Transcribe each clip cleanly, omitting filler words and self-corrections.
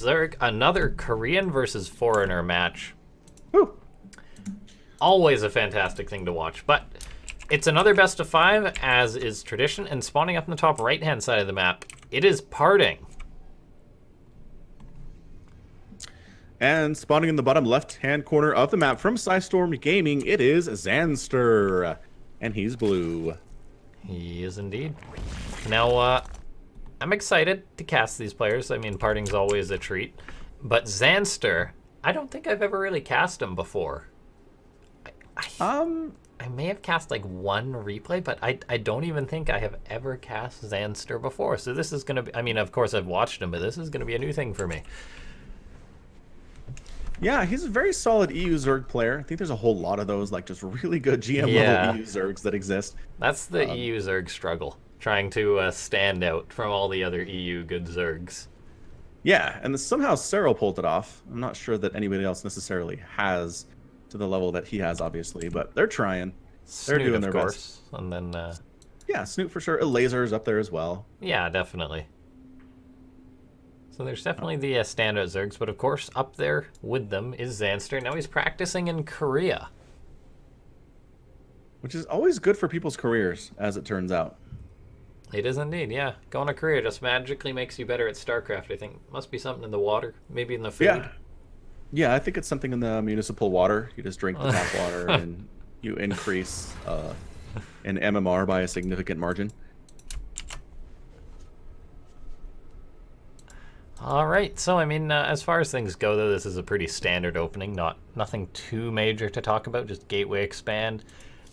Zerg, another Korean versus foreigner match. Woo. Always a fantastic thing to watch, but it's another best of 5, as is tradition, and spawning up in the top right-hand side of the map, it is PartinG. And spawning in the bottom left-hand corner of the map from Storm Gaming, it is Zanster. And he's blue. He is indeed. Now, I'm excited to cast these players. I mean, PartinG's always a treat. But Zanster, I don't think I've ever really cast him before. I may have cast like one replay, but I don't even think I have ever cast Zanster before. So this is going to be, I mean, of course I've watched him, but this is going to be a new thing for me. Yeah, he's a very solid EU Zerg player. I think there's a whole lot of those, like, just really good GM level EU Zergs that exist. That's the EU Zerg struggle, trying to stand out from all the other EU good Zergs. Yeah, and somehow Cyril pulled it off. I'm not sure that anybody else necessarily has to the level that he has, obviously, but they're trying. They're Snoot, doing their of course. best. And then, yeah, Snoot for sure. Laser's up there as well. Yeah, definitely. So there's definitely the standout Zergs, but of course up there with them is Zanster. Now he's practicing in Korea. Which is always good for people's careers, as it turns out. It is indeed, yeah. Going to Korea just magically makes you better at StarCraft, I think. Must be something in the water, maybe in the food. Yeah. Yeah, I think it's something in the municipal water. You just drink the tap water and you increase an MMR by a significant margin. All right, so I mean, as far as things go, though, this is a pretty standard opening. Nothing too major to talk about. Just gateway expand,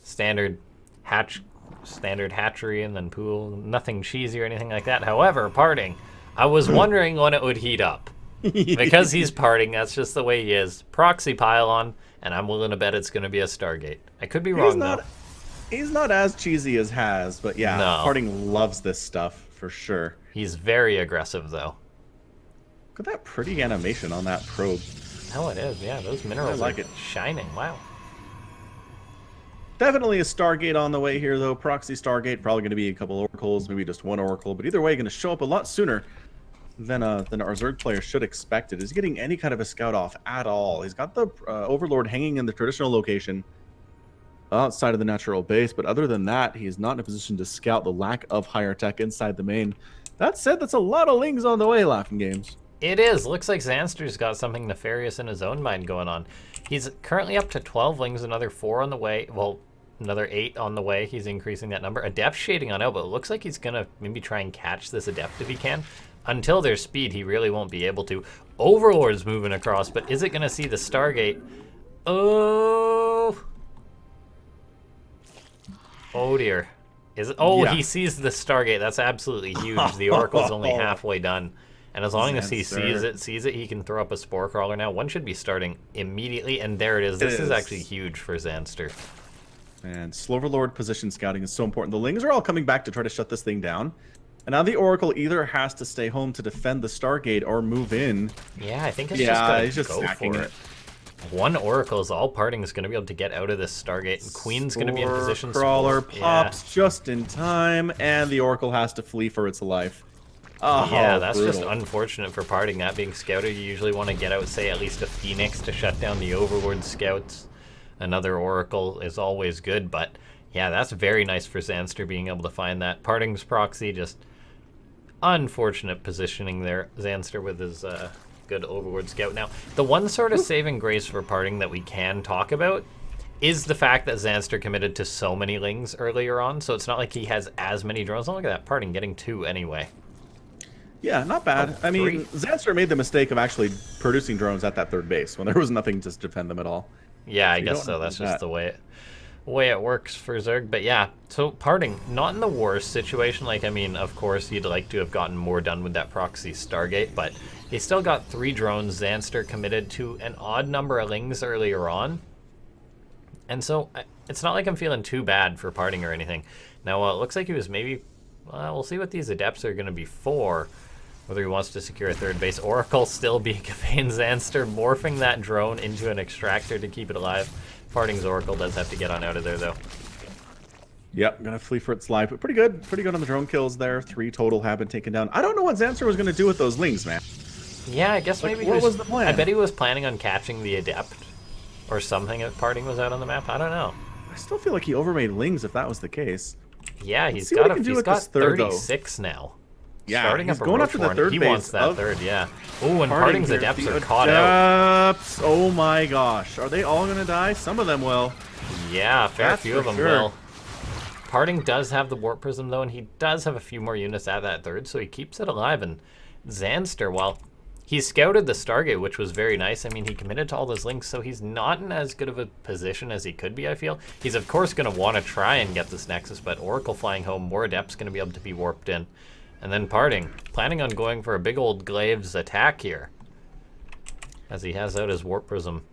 standard hatchery, and then pool. Nothing cheesy or anything like that. However, PartinG, I was wondering when it would heat up. Because he's PartinG, that's just the way he is. Proxy pylon, and I'm willing to bet it's going to be a Stargate. I could be wrong, though. He's not as cheesy as Has, but yeah, No. PartinG loves this stuff for sure. He's very aggressive, though. Look at that pretty animation on that probe. Oh, it is. Yeah, those minerals like are it. shining. Wow. Definitely a Stargate on the way here, though. Proxy Stargate, probably going to be a couple oracles, maybe just one oracle, but either way, going to show up a lot sooner than our Zerg player should expect it. Is he getting any kind of a scout off at all? He's got the Overlord hanging in the traditional location outside of the natural base, but other than that, he's not in a position to scout the lack of higher tech inside the main. That said, that's a lot of lings on the way, LaughNgamez. It is. Looks like Zanster's got something nefarious in his own mind going on. He's currently up to 12 lings, another 4 on the way. Well, another 8 on the way. He's increasing that number. Adept shading on out, but it looks like he's going to maybe try and catch this Adept if he can. Until there's speed, he really won't be able to. Overlord's moving across, but is it going to see the Stargate? Oh. Oh, dear. Is it? Oh, yeah. He sees the Stargate. That's absolutely huge. The Oracle's only halfway done. And as long as he sees it, he can throw up a Spore Crawler now. One should be starting immediately, and there it is. This is actually huge for Zanster. And Sloverlord position scouting is so important. The lings are all coming back to try to shut this thing down. And now the Oracle either has to stay home to defend the Stargate or move in. Yeah, I think it's he's just just go for it. One Oracle is all PartinG is going to be able to get out of this Stargate. And Queen's going to be in position. Crawler pops just in time, and the Oracle has to flee for its life. Oh, yeah, that's brutal. just unfortunate for PartinG. That being scouted, you usually want to get out, say, at least a Phoenix to shut down the Overlord scouts. Another Oracle is always good, but yeah, that's very nice for Zanster being able to find that. PartinG's proxy, just unfortunate positioning there. Zanster with his good Overlord scout. Now, the one sort of saving grace for PartinG that we can talk about is the fact that Zanster committed to so many lings earlier on, so it's not like he has as many drones. Oh, look at that, PartinG getting 2 anyway. Yeah, not bad. I mean, Zanster made the mistake of actually producing drones at that third base when there was nothing to defend them at all. Yeah, I guess so. That's just the way it works for Zerg. But yeah, so PartinG, not in the worst situation. Like, I mean, of course, he'd like to have gotten more done with that proxy Stargate, but he still got 3 drones. Zanster committed to an odd number of lings earlier on. And so it's not like I'm feeling too bad for PartinG or anything. Now, it looks like he was maybe... we'll see what these Adepts are going to be for. Whether he wants to secure a third base. Oracle still being conveying Zanster, morphing that drone into an extractor to keep it alive. PartinG's Oracle does have to get on out of there, though. Yep, gonna flee for its life, but pretty good. Pretty good on the drone kills there. 3 total have been taken down. I don't know what Zanster was gonna do with those lings, man. Yeah, I guess Like, maybe what was the plan? I bet he was planning on catching the Adept or something if PartinG was out on the map. I don't know. I still feel like he overmade Lings if that was the case. Yeah, Let's he's see what got he can do he's with got this third, though. 36 now. Yeah, Starting he's up a going Roach after the Warren. third He base wants that of third, yeah. Oh, and PartinG PartinG's here. Adepts The are caught out. Adepts, oh my gosh. Are they all going to die? Some of them will. Yeah, a fair That's few for of them sure. will. PartinG does have the Warp Prism, though, and he does have a few more units at that third, so he keeps it alive. And Zanster, well, he scouted the Stargate, which was very nice. I mean, he committed to all those links, so he's not in as good of a position as he could be, I feel. He's, of course, going to want to try and get this Nexus, but Oracle flying home, more Adepts going to be able to be warped in. And then PartinG, planning on going for a big old Glaives attack here, as he has out his Warp Prism.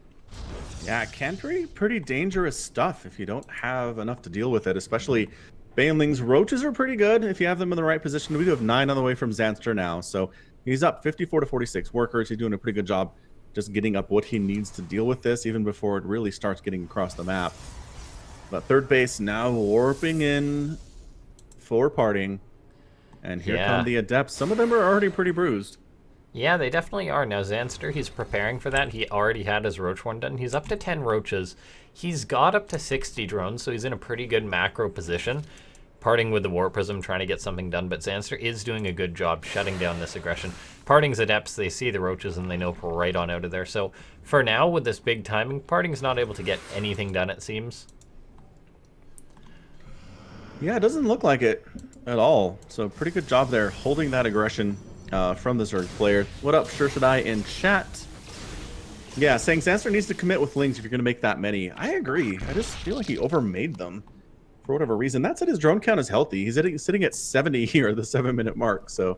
Yeah, it can be pretty dangerous stuff if you don't have enough to deal with it, especially Banelings. Roaches are pretty good if you have them in the right position. We do have 9 on the way from Zanster now, so he's up 54 to 46 workers. He's doing a pretty good job just getting up what he needs to deal with this, even before it really starts getting across the map. But third base now warping in for PartinG, and here come the Adepts. Some of them are already pretty bruised. Yeah, they definitely are. Now, Zanster, he's preparing for that. He already had his Roach one done. He's up to 10 Roaches. He's got up to 60 drones, so he's in a pretty good macro position. PartinG with the Warp Prism, trying to get something done, but Zanster is doing a good job shutting down this aggression. PartinG's Adepts, they see the Roaches, and they know right on out of there. So, for now, with this big timing, PartinG's not able to get anything done, it seems. Yeah, it doesn't look like it at all. So, pretty good job there, holding that aggression from the Zerg player. What up, Sure Should I in chat? Yeah, saying Zanster needs to commit with Lings if you're going to make that many. I agree. I just feel like he overmade them for whatever reason. That said, his drone count is healthy. He's sitting at 70 here, the 7-minute mark. So,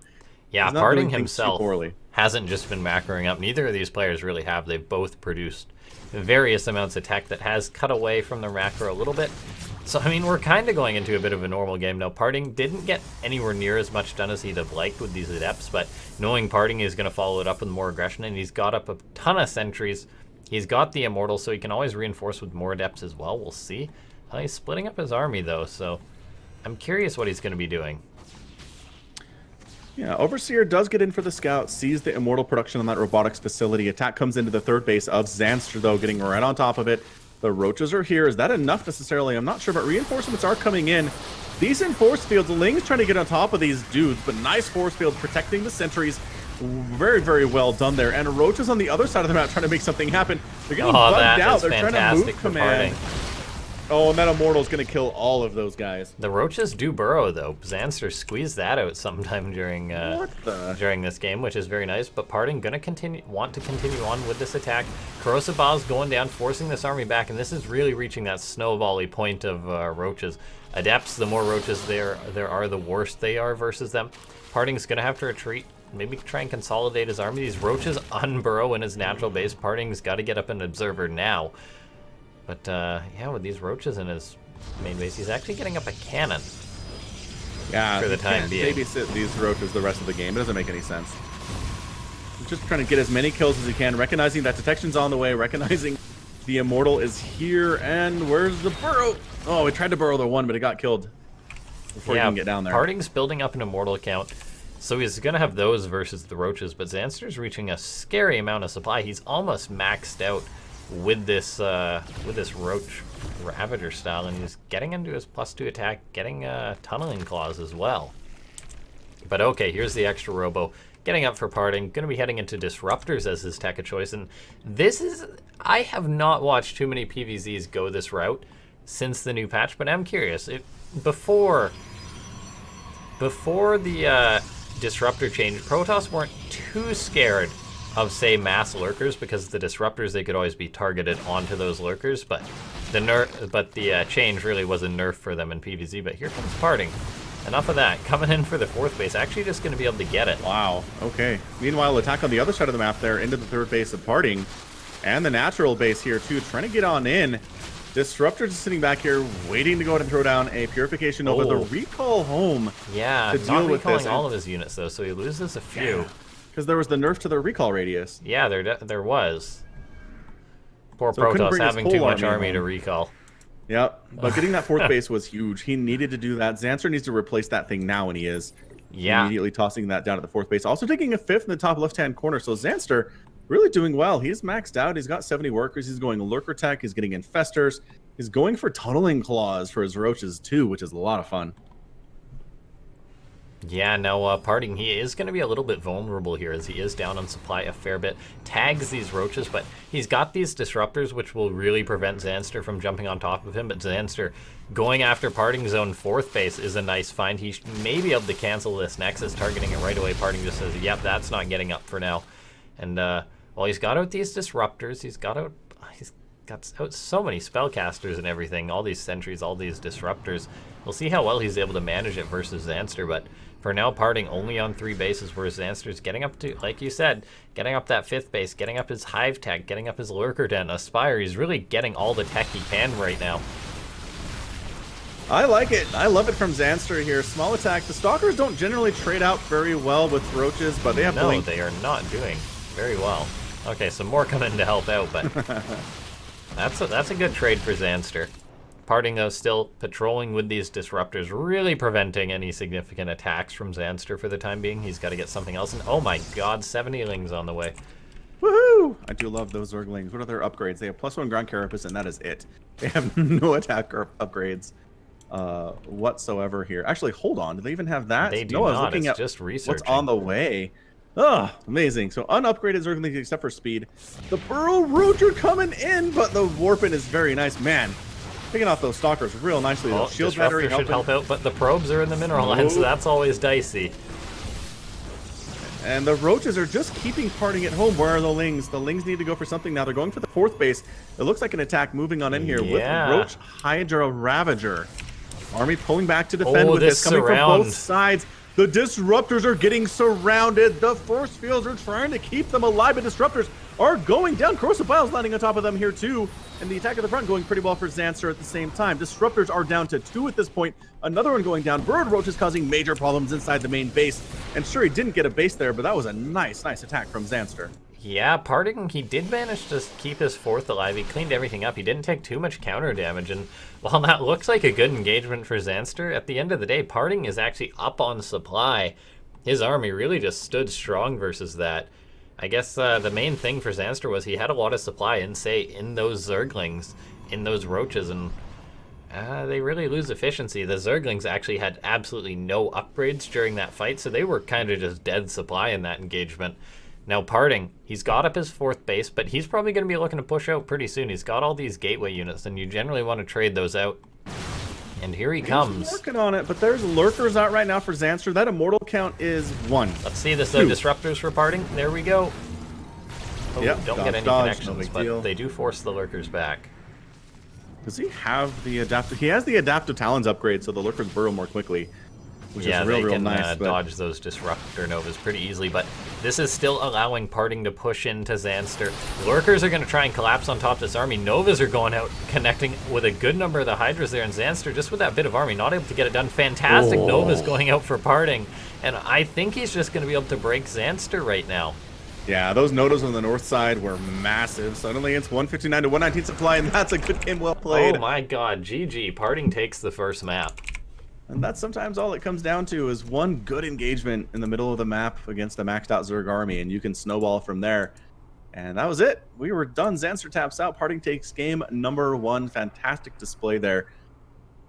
yeah, PartinG himself hasn't just been macroing up. Neither of these players really have. They've both produced various amounts of tech that has cut away from the macro a little bit. So, I mean, we're kind of going into a bit of a normal game now. PartinG didn't get anywhere near as much done as he'd have liked with these Adepts, but knowing PartinG is going to follow it up with more aggression, and he's got up a ton of sentries. He's got the Immortal, so he can always reinforce with more Adepts as well. We'll see. He's splitting up his army, though, so I'm curious what he's going to be doing. Yeah, Overseer does get in for the scout, sees the Immortal production on that robotics facility. Attack comes into the third base of Zanster, though, getting right on top of it. The Roaches are here. Is that enough necessarily? I'm not sure, but reinforcements are coming in. Decent force fields. Ling's trying to get on top of these dudes, but nice force field protecting the sentries. Very, very well done there. And Roaches on the other side of the map trying to make something happen. They're getting bugged out. They're trying to move command. Oh, and that Immortal's going to kill all of those guys. The Roaches do burrow, though. Zanster squeezed that out sometime during this game, which is very nice. But PartinG want to continue on with this attack. Corrosive Bow's going down, forcing this army back, and this is really reaching that snowball-y point of Roaches. Adepts, the more Roaches there are, the worse they are versus them. PartinG's going to have to retreat. Maybe try and consolidate his army. These Roaches unburrow in his natural base. PartinG's got to get up an Observer now. But, yeah, with these Roaches in his main base, he's actually getting up a cannon. Yeah, for the time being. Babysit these Roaches the rest of the game. It doesn't make any sense. He's just trying to get as many kills as he can, recognizing that detection's on the way, recognizing the Immortal is here, and where's the burrow? Oh, he tried to burrow the one, but it got killed before he can get down there. PartinG's building up an Immortal account, so he's going to have those versus the Roaches, but Zanster's reaching a scary amount of supply. He's almost maxed out with this Roach Ravager style, and he's getting into his +2 attack, getting tunneling claws as well. But okay, here's the extra robo getting up for PartinG. Going to be heading into Disruptors as his tech of choice, and this is, I have not watched too many PvZs go this route since the new patch, but I'm curious. Before the Disruptor change, Protoss weren't too scared of, say, mass lurkers, because the Disruptors, they could always be targeted onto those lurkers, but the change really was a nerf for them in PvZ. But here comes PartinG. Enough of that. Coming in for the fourth base, actually just going to be able to get it. Wow, okay. Meanwhile, attack on the other side of the map there, into the third base of PartinG, and the natural base here too, trying to get on in. Disruptors is sitting back here, waiting to go ahead and throw down a Purification Nova. The recall home. Yeah, to deal with this. all of his units though, so he loses a few. Because there was the nerf to the recall radius. Yeah, there was. Poor Protoss having too much army to recall. Yep, but getting that fourth base was huge. He needed to do that. Zanster needs to replace that thing now, and he is. Yeah. Immediately tossing that down at the 4th base. Also taking a 5th in the top left-hand corner. So Zanster really doing well. He's maxed out. He's got 70 workers. He's going Lurker Tech. He's getting Infestors. He's going for Tunneling Claws for his Roaches too, which is a lot of fun. Yeah, no, PartinG, he is going to be a little bit vulnerable here as he is down on supply a fair bit. Tags these Roaches, but he's got these Disruptors, which will really prevent Zanster from jumping on top of him. But Zanster going after PartinG's own 4th base is a nice find. He may be able to cancel this Nexus, targeting it right away. PartinG just says, yep, that's not getting up for now. And, well, he's got out these Disruptors. He's got out so many spellcasters and everything, all these sentries, all these disruptors. We'll see how well he's able to manage it versus Zanster, but for now, PartinG only on 3 bases, whereas Zanster's getting up to, like you said, getting up that 5th base, getting up his Hive Tech, getting up his Lurker Den, Aspire. He's really getting all the tech he can right now. I like it. I love it from Zanster here. Small attack. The Stalkers don't generally trade out very well with Roaches, but they have Blink. No, they are not doing very well. Okay, some more coming to help out, but that's a good trade for Zanster. PartinG, though, still patrolling with these Disruptors, really preventing any significant attacks from Zanster for the time being. He's got to get something else. And oh my god, 70 Lings on the way. Woohoo! I do love those Zerglings. What are their upgrades? They have +1 Ground Carapace, and that is it. They have no attack or upgrades whatsoever here. Actually, hold on. Do they even have that? They do no, not. I was looking it's at just researching. what's on the way. Oh, amazing. So unupgraded Zerglings except for speed. The Burrow Roach are coming in, but the Warpin is very nice. Man, picking off those Stalkers real nicely. Well, Shield Disruptor battery should help out, but the probes are in the mineral line, so that's always dicey. And the Roaches are just keeping PartinG at home. Where are the Lings? The Lings need to go for something now. They're going for the 4th base. It looks like an attack moving on in here with Roach Hydra Ravager. Army pulling back to defend with this coming from both sides. The Disruptors are getting surrounded. The force fields are trying to keep them alive, but Disruptors are going down. Corrosive Biles landing on top of them here too. And the attack at the front going pretty well for Zanster at the same time. Disruptors are down to 2 at this point. Another one going down. Bird Roach is causing major problems inside the main base. And sure, he didn't get a base there, but that was a nice attack from Zanster. Yeah, PartinG, he did manage to keep his 4th alive. He cleaned everything up. He didn't take too much counter damage. And while that looks like a good engagement for Zanster, at the end of the day, PartinG is actually up on supply. His army really just stood strong versus that. I guess the main thing for Zanster was he had a lot of supply in those Zerglings, in those Roaches, and they really lose efficiency. The Zerglings actually had absolutely no upgrades during that fight, so they were kind of just dead supply in that engagement. Now PartinG, he's got up his 4th base, but he's probably going to be looking to push out pretty soon. He's got all these gateway units, and you generally want to trade those out. And here he comes. He's working on it, but there's Lurkers out right now for Zanster. That immortal count is 1. Let's see this Disruptors for PartinG. There we go. Oh, yep, don't get any connections, but they do force the Lurkers back. Does he have the adaptive? He has the adaptive Talons upgrade, so the Lurkers burrow more quickly. Which is real nice. Dodge those Disruptor Novas pretty easily, but this is still allowing PartinG to push into Zanster. Lurkers are going to try and collapse on top of this army. Novas are going out, connecting with a good number of the Hydras there, and Zanster, just with that bit of army, not able to get it done. Fantastic Novas going out for PartinG, and I think he's just going to be able to break Zanster right now. Yeah, those Nodos on the north side were massive. Suddenly it's 159 to 119 supply, and that's a good game well played. Oh my god, GG. PartinG takes the first map. And that's sometimes all it comes down to is one good engagement in the middle of the map against a maxed out Zerg army, and you can snowball from there. And that was it. We were done. Zanster taps out. PartinG takes game number 1. Fantastic display there.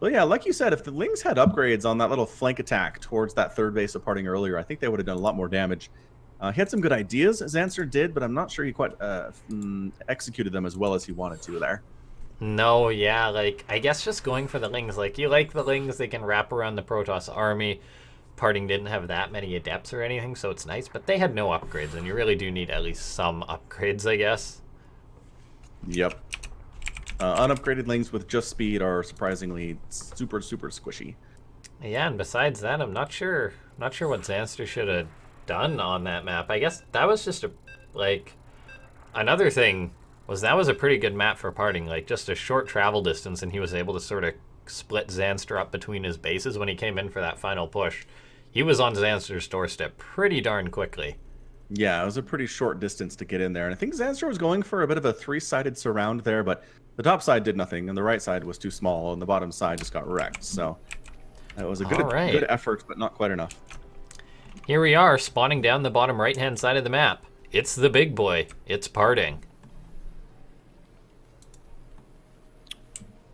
But yeah, like you said, if the Lings had upgrades on that little flank attack towards that 3rd base of PartinG earlier, I think they would have done a lot more damage. He had some good ideas, Zanster did, but I'm not sure he quite executed them as well as he wanted to there. No, yeah, like, I guess just going for the Lings. Like, you like the Lings, they can wrap around the Protoss army. PartinG didn't have that many Adepts or anything, so it's nice, but they had no upgrades, and you really do need at least some upgrades, I guess. Yep. Unupgraded Lings with just speed are surprisingly super squishy. Yeah, and besides that, I'm not sure what Zanster should have done on that map. I guess that was just another thing was that was a pretty good map for PartinG, like just a short travel distance, and he was able to sort of split Zanster up between his bases when he came in for that final push. He was on Zanster's doorstep pretty darn quickly. Yeah, it was a pretty short distance to get in there, and I think Zanster was going for a bit of a 3-sided surround there, but the top side did nothing, and the right side was too small, and the bottom side just got wrecked. So it was a good effort, but not quite enough. Here we are, spawning down the bottom right-hand side of the map. It's the big boy. It's PartinG.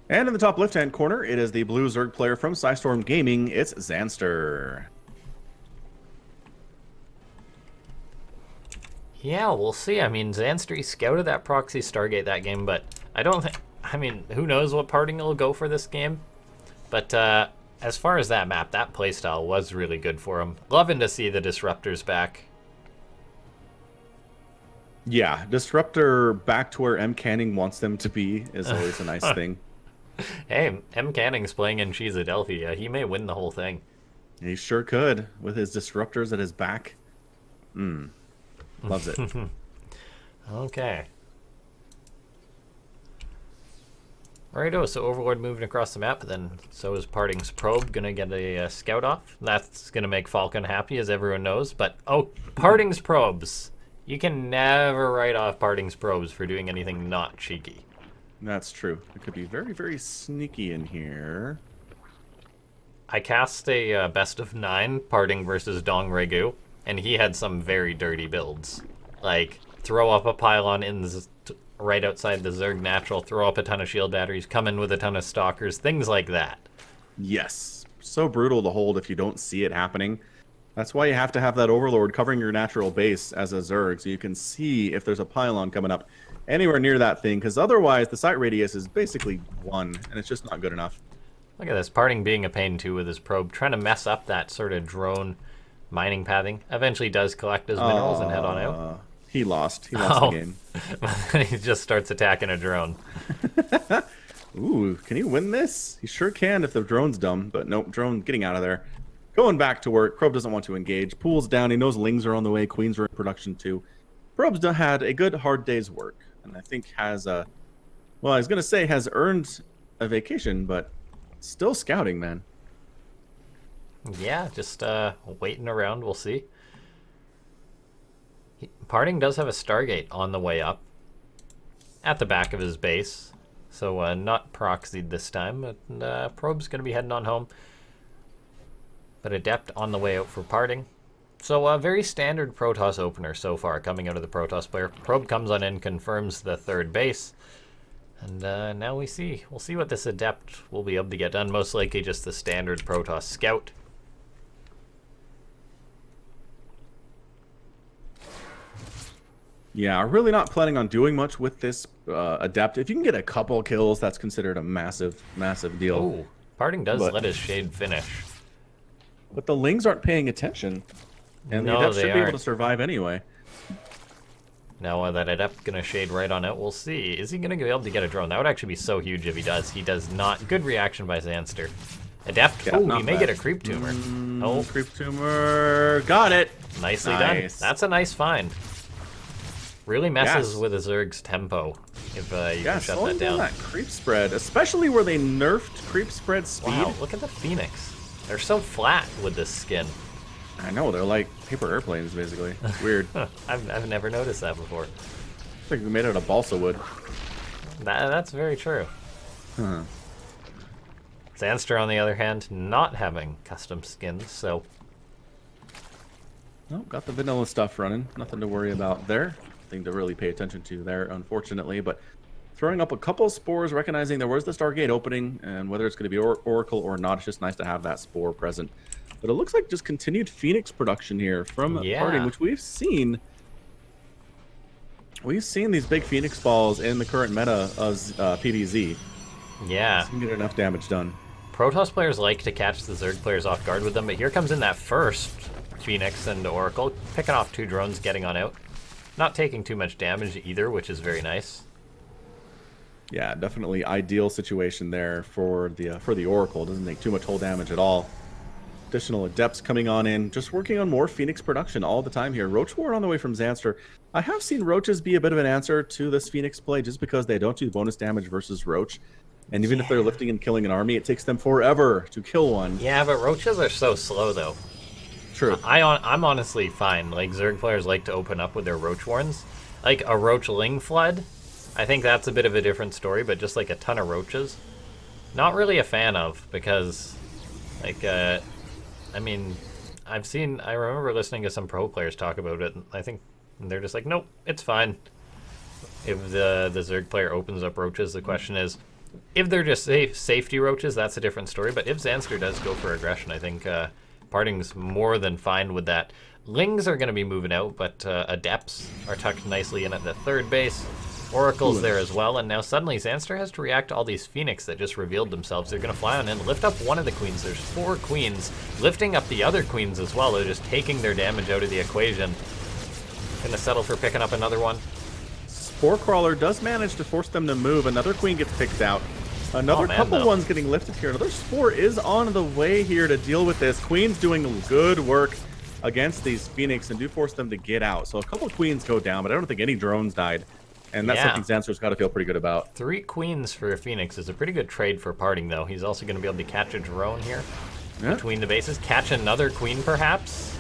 And in the top left-hand corner, it is the blue Zerg player from Storm Gaming. It's Zanster. Yeah, we'll see. I mean, Zanster scouted that proxy Stargate that game, but I don't think... I mean, who knows what PartinG will go for this game? But as far as that map, that playstyle was really good for him. Loving to see the Disruptors back. Yeah, Disruptor back to where M. Canning wants them to be is always a nice thing. Hey, M. Canning's playing in Philadelphia. He may win the whole thing. He sure could, with his Disruptors at his back. Loves it. Okay. Alrighto, so Overlord moving across the map, then so is PartinG's probe gonna get a scout off. That's gonna make Falcon happy, as everyone knows. But oh, PartinG's probes! You can never write off PartinG's probes for doing anything not cheeky. That's true. It could be very, very sneaky in here. I cast a best of 9 PartinG versus Dong Regu, and he had some very dirty builds. Like, throw up a pylon in the right outside the Zerg natural, throw up a ton of shield batteries, come in with a ton of stalkers, things like that. Yes. So brutal to hold if you don't see it happening. That's why you have to have that Overlord covering your natural base as a Zerg, so you can see if there's a pylon coming up anywhere near that thing, because otherwise the sight radius is basically 1, and it's just not good enough. Look at this, PartinG being a pain too with his probe, trying to mess up that sort of drone mining pathing. Eventually does collect his minerals and head on out. He lost. He lost the game. He just starts attacking a drone. Ooh, can he win this? He sure can if the drone's dumb, but nope, drone getting out of there. Going back to work. Probe doesn't want to engage. Pool's down. He knows Lings are on the way. Queens are in production too. Probe's had a good hard day's work, and I think has a... Well, I was going to say has earned a vacation, but still scouting, man. Yeah, just waiting around. We'll see. PartinG does have a Stargate on the way up at the back of his base, so not proxied this time. But, Probe's going to be heading on home, but Adept on the way out for PartinG. So a very standard Protoss opener so far coming out of the Protoss player. Probe comes on in, confirms the third base, and now we'll see what this Adept will be able to get done. Most likely just the standard Protoss scout. Yeah, really not planning on doing much with this Adept. If you can get a couple kills, that's considered a massive, massive deal. Oh, PartinG does let his Shade finish. But the Lings aren't paying attention. And the Adept should be able to survive anyway. Now that Adept gonna Shade right on it, we'll see. Is he gonna be able to get a drone? That would actually be so huge if he does. He does not. Good reaction by Zanster. Adept, Yeah, he may get a Creep Tumor. Oh, Creep Tumor, got it. Nicely done. That's a nice find. Really messes with a Zerg's tempo if you can shut that down. That creep spread, especially where they nerfed creep spread speed. Wow, look at the Phoenix. They're so flat with this skin. I know, they're like paper airplanes, basically. It's weird. I've never noticed that before. It's like we made out of balsa wood. That's very true. Huh. Zanster, on the other hand, not having custom skins, so... Oh, got the vanilla stuff running. Nothing to worry about there. Thing to really pay attention to there, unfortunately, but throwing up a couple spores, recognizing there was the Stargate opening, and whether it's going to be Oracle or not, it's just nice to have that spore present. But it looks like just continued Phoenix production here from PartinG, which we've seen. We've seen these big Phoenix balls in the current meta of PvZ. Yeah. So you can get enough damage done. Protoss players like to catch the Zerg players off guard with them, but here comes in that first Phoenix and Oracle, picking off 2 drones, getting on out. Not taking too much damage either, which is very nice. Yeah, definitely ideal situation there for the Oracle. Doesn't take too much hull damage at all. Additional Adepts coming on in, just working on more Phoenix production all the time here. Roach Ward on the way from Zanster. I have seen Roaches be a bit of an answer to this Phoenix play just because they don't do bonus damage versus Roach. And even if they're lifting and killing an army, it takes them forever to kill one. Yeah, but Roaches are so slow, though. True. I'm honestly fine. Like, Zerg players like to open up with their Roach Warns. Like, a Roach Ling Flood, I think that's a bit of a different story, but just like a ton of Roaches, not really a fan of, because, like, I mean, I remember listening to some pro players talk about it, and I think they're just like, nope, it's fine. If the Zerg player opens up roaches, the question is, if they're just safety roaches, that's a different story. But if Zanster does go for aggression, I think PartinG's more than fine with that. Lings are going to be moving out, but Adepts are tucked nicely in at the third base. Oracle's there as well, and now suddenly Zanster has to react to all these Phoenix that just revealed themselves. They're going to fly on in, lift up one of the queens. There's 4 queens, lifting up the other queens as well. They're just taking their damage out of the equation. Going to settle for picking up another one. Spore Crawler does manage to force them to move. Another queen gets picked out. Another couple ones getting lifted here. Another Spore is on the way here to deal with this. Queen's doing good work against these Phoenix and do force them to get out. So a couple queens go down, but I don't think any drones died. And that's something Zanster's got to feel pretty good about. 3 queens for a Phoenix is a pretty good trade for PartinG, though. He's also going to be able to catch a drone here between the bases. Catch another queen, perhaps.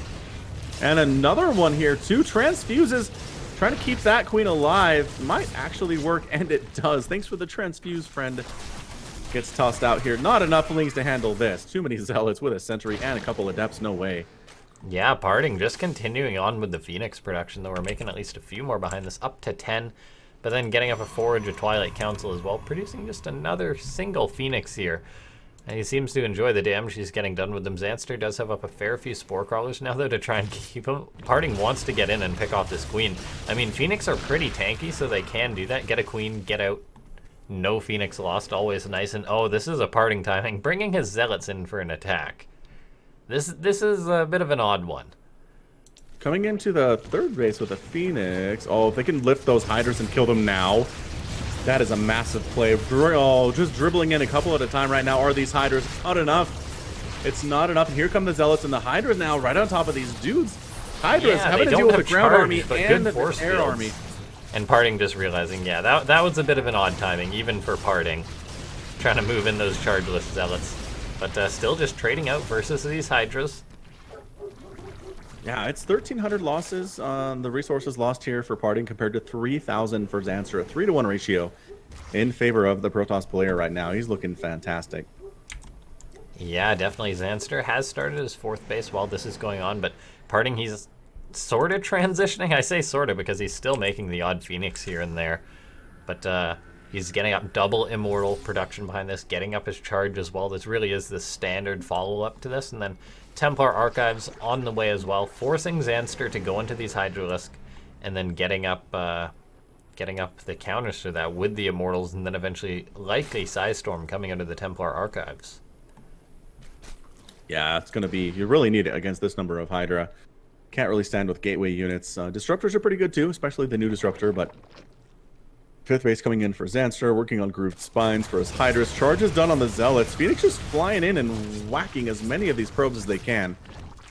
And another one here, 2 transfuses. Trying to keep that queen alive. Might actually work, and it does. Thanks for the transfuse, friend. Gets tossed out here. Not enough Lings to handle this. Too many Zealots with a Sentry and a couple Adepts. No way. Yeah, PartinG just continuing on with the Phoenix production, though. We're making at least a few more behind this, up to 10. But then getting up a Forge, a Twilight Council as well, producing just another single Phoenix here. And he seems to enjoy the damage he's getting done with them. Zanster does have up a fair few Spore Crawlers now, though, to try and keep him. PartinG wants to get in and pick off this queen. I mean, Phoenix are pretty tanky, so they can do that. Get a queen, get out. No Phoenix lost, always nice. And oh, this is a PartinG timing, bringing his Zealots in for an attack. This is a bit of an odd one. Coming into the third base with a Phoenix. Oh, if they can lift those Hydras and kill them now, that is a massive play. Oh, just dribbling in a couple at a time right now. Are these Hydras? Not enough. It's not enough. And here come the Zealots and the Hydras now right on top of these dudes. Hydras having to deal with the ground army and the air army. And PartinG just realizing, yeah, that was a bit of an odd timing, even for PartinG. Trying to move in those chargeless Zealots. But still just trading out versus these Hydras. Yeah, it's 1,300 losses on the resources lost here for PartinG compared to 3,000 for Zanster. A 3-to-1 ratio in favor of the Protoss player right now. He's looking fantastic. Yeah, definitely. Zanster has started his 4th base while this is going on, but PartinG, he's sort of transitioning. I say sort of because he's still making the odd Phoenix here and there. But he's getting up double Immortal production behind this, getting up his charge as well. This really is the standard follow-up to this. And then Templar Archives on the way as well, forcing Zanster to go into these Hydralisk and then getting up the counters to that with the Immortals, and then eventually likely Psystorm coming out of the Templar Archives. Yeah, it's going to be, you really need it against this number of Hydra. Can't really stand with gateway units. Disruptors are pretty good too, especially the new Disruptor, but 5th base coming in for Zanster, working on Grooved Spines for his Hydras. Charges done on the Zealots. Phoenix just flying in and whacking as many of these probes as they can.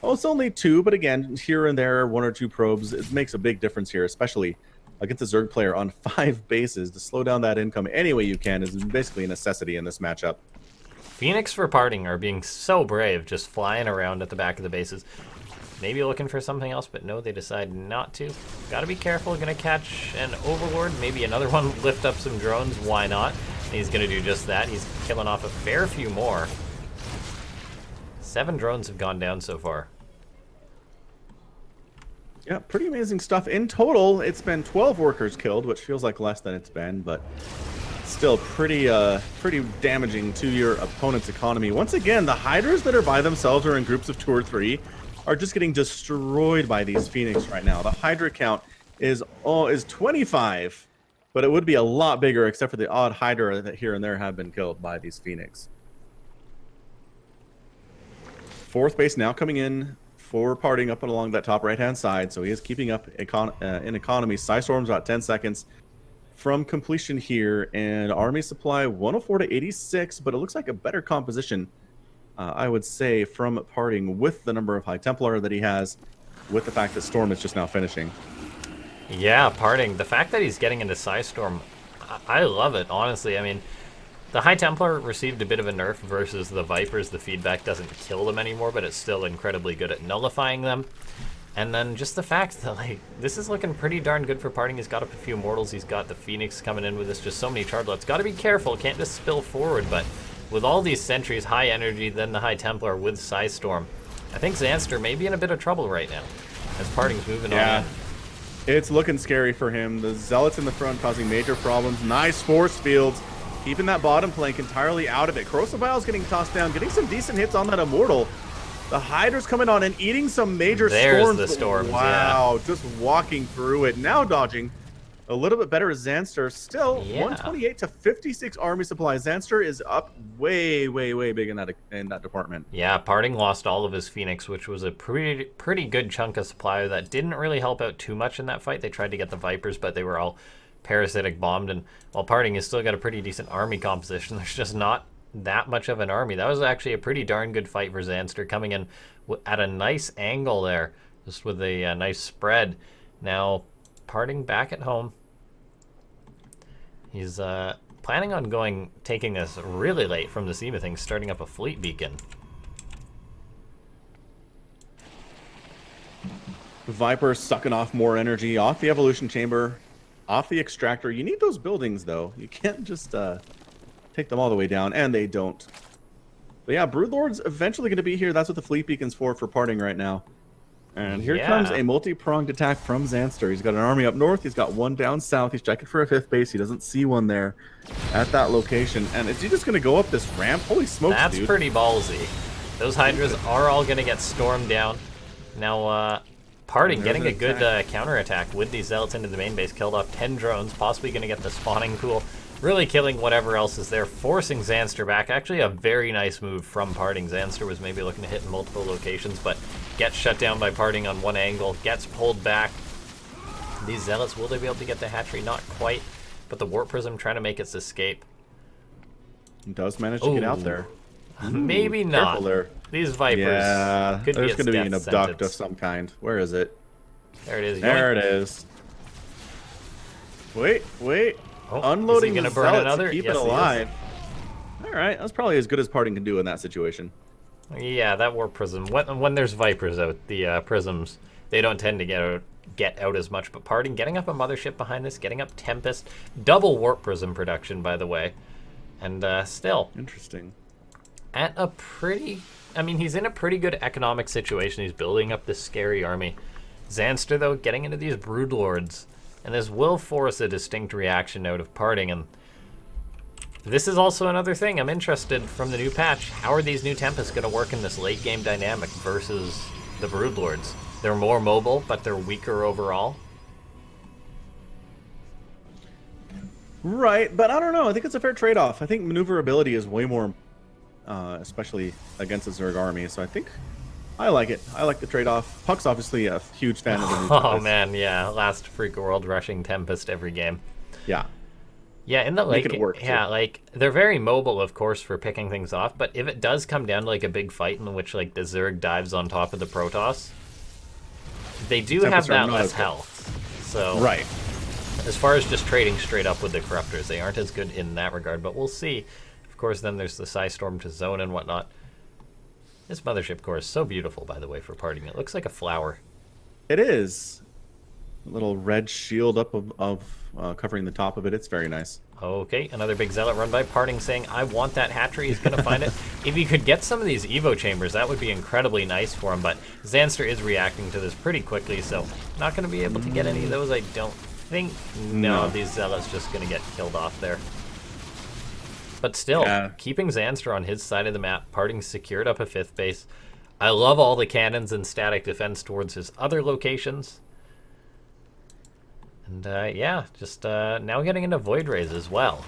Oh, it's only 2, but again, here and there, 1 or 2 probes, it makes a big difference here, especially against a Zerg player on 5 bases. To slow down that income any way you can is basically a necessity in this matchup. Phoenix for PartinG are being so brave, just flying around at the back of the bases. Maybe looking for something else, but no, they decide not to. Gotta be careful, gonna catch an Overlord, maybe another one, lift up some drones, why not? And he's gonna do just that. He's killing off a fair few more. 7 drones have gone down so far. Yeah, pretty amazing stuff. In total, it's been 12 workers killed, which feels like less than it's been, but still pretty damaging to your opponent's economy. Once again, the Hydras that are by themselves or in groups of 2 or 3 are just getting destroyed by these Phoenix right now. The Hydra count is 25, but it would be a lot bigger except for the odd Hydra that here and there have been killed by these Phoenix. 4th base now coming in for PartinG up and along that top right-hand side, so he is keeping up in economy. Psystorm's about 10 seconds from completion here, and army supply 104 to 86, but it looks like a better composition, I would say, from PartinG with the number of High Templar that he has, with the fact that Storm is just now finishing. Yeah, PartinG, the fact that he's getting into Psystorm, I love it, honestly. I mean, the High Templar received a bit of a nerf versus the Vipers. The feedback doesn't kill them anymore, but it's still incredibly good at nullifying them. And then just the fact that, like, this is looking pretty darn good for PartinG. He's got up a few Mortals. He's got the Phoenix coming in with this. Just so many Charlottes. Got to be careful. Can't just spill forward. But with all these sentries, high energy, then the High Templar with Psystorm, I think Zanster may be in a bit of trouble right now, as Parting's moving on in. It's looking scary for him. The Zealots in the front causing major problems. Nice force fields, keeping that bottom flank entirely out of it. Corrosive Vial's getting tossed down, getting some decent hits on that Immortal. The Hydra's coming on and eating some major storms. There's the storms, wow, just walking through it. Now dodging. A little bit better as Zanster. Still, 128 to 56 army supply. Zanster is up way, way, way big in that department. Yeah, Parting lost all of his Phoenix, which was a pretty good chunk of supply that didn't really help out too much in that fight. They tried to get the Vipers, but they were all parasitic bombed. And while Parting has still got a pretty decent army composition, there's just not that much of an army. That was actually a pretty darn good fight for Zanster, coming in at a nice angle there, just with a nice spread. Now, Parting back at home. He's planning on taking this really late from the SEMA thing, starting up a fleet beacon. Viper sucking off more energy off the evolution chamber, off the extractor. You need those buildings though. You can't just take them all the way down, and they don't. But yeah, Broodlord's eventually going to be here. That's what the fleet beacon's for Parting right now. And here comes a multi-pronged attack from Zanster. He's got an army up north. He's got one down south. He's checking for a 5th base. He doesn't see one there at that location. And is he just going to go up this ramp? Holy smokes, That's dude. pretty ballsy. Those Hydras are all going to get stormed down. Now, Parting getting a good counterattack with these Zealots into the main base. Killed off 10 drones, possibly going to get the spawning pool. Really killing whatever else is there, forcing Zanster back. Actually a very nice move from Parting. Zanster was maybe looking to hit in multiple locations, but gets shut down by Parting on one angle, gets pulled back. These Zealots, will they be able to get the hatchery? Not quite, but the Warp Prism trying to make its escape. He does manage to get out there. Maybe not. There. These Vipers. Yeah, could there's going to be an abduct of some kind. Where is it? There it is. There it is. Wait. Oh, Unloading is he the gonna burn Zealots another? to keep Yes, it he is. alive. All right, that's probably as good as Parting can do in that situation. Yeah, that Warp Prism. When there's Vipers out, the Prisms, they don't tend to get out as much. But Parting getting up a Mothership behind this, getting up Tempest. Double Warp Prism production, by the way. And still. Interesting. At a pretty... I mean, he's in a pretty good economic situation. He's building up this scary army. Zanster, though, getting into these Broodlords. And this will force a distinct reaction out of Parting. And this is also another thing I'm interested from the new patch. How are these new Tempests going to work in this late game dynamic versus the Broodlords? They're more mobile, but they're weaker overall. Right, but I don't know. I think it's a fair trade-off. I think maneuverability is way more, especially against the Zerg army. So I think I like it. I like the trade-off. Puck's obviously a huge fan of the new Tempest. Oh man, yeah, last Afreeca World rushing Tempest every game. Yeah. Yeah, in the late it game, work, yeah, too. like they're very mobile, of course, for picking things off. But if it does come down to like a big fight in which like the Zerg dives on top of the Protoss, they do have Tempests are that not less as good. health. So Right. as far as just trading straight up with the Corruptors, they aren't as good in that regard. But we'll see. Of course, then there's the Psystorm to zone and whatnot. This Mothership core is so beautiful, by the way, for Parting. It looks like a flower. It is. A little red shield up of covering the top of it. It's very nice. Okay, another big Zealot run by Parting saying, I want that hatchery. He's going to find it. If he could get some of these Evo chambers, that would be incredibly nice for him. But Zanster is reacting to this pretty quickly, so not going to be able to get any of those, I don't think. No, these Zealots just going to get killed off there. But still, keeping Zanster on his side of the map, Parting secured up a 5th base. I love all the cannons and static defense towards his other locations. And yeah, just now getting into Void Rays as well.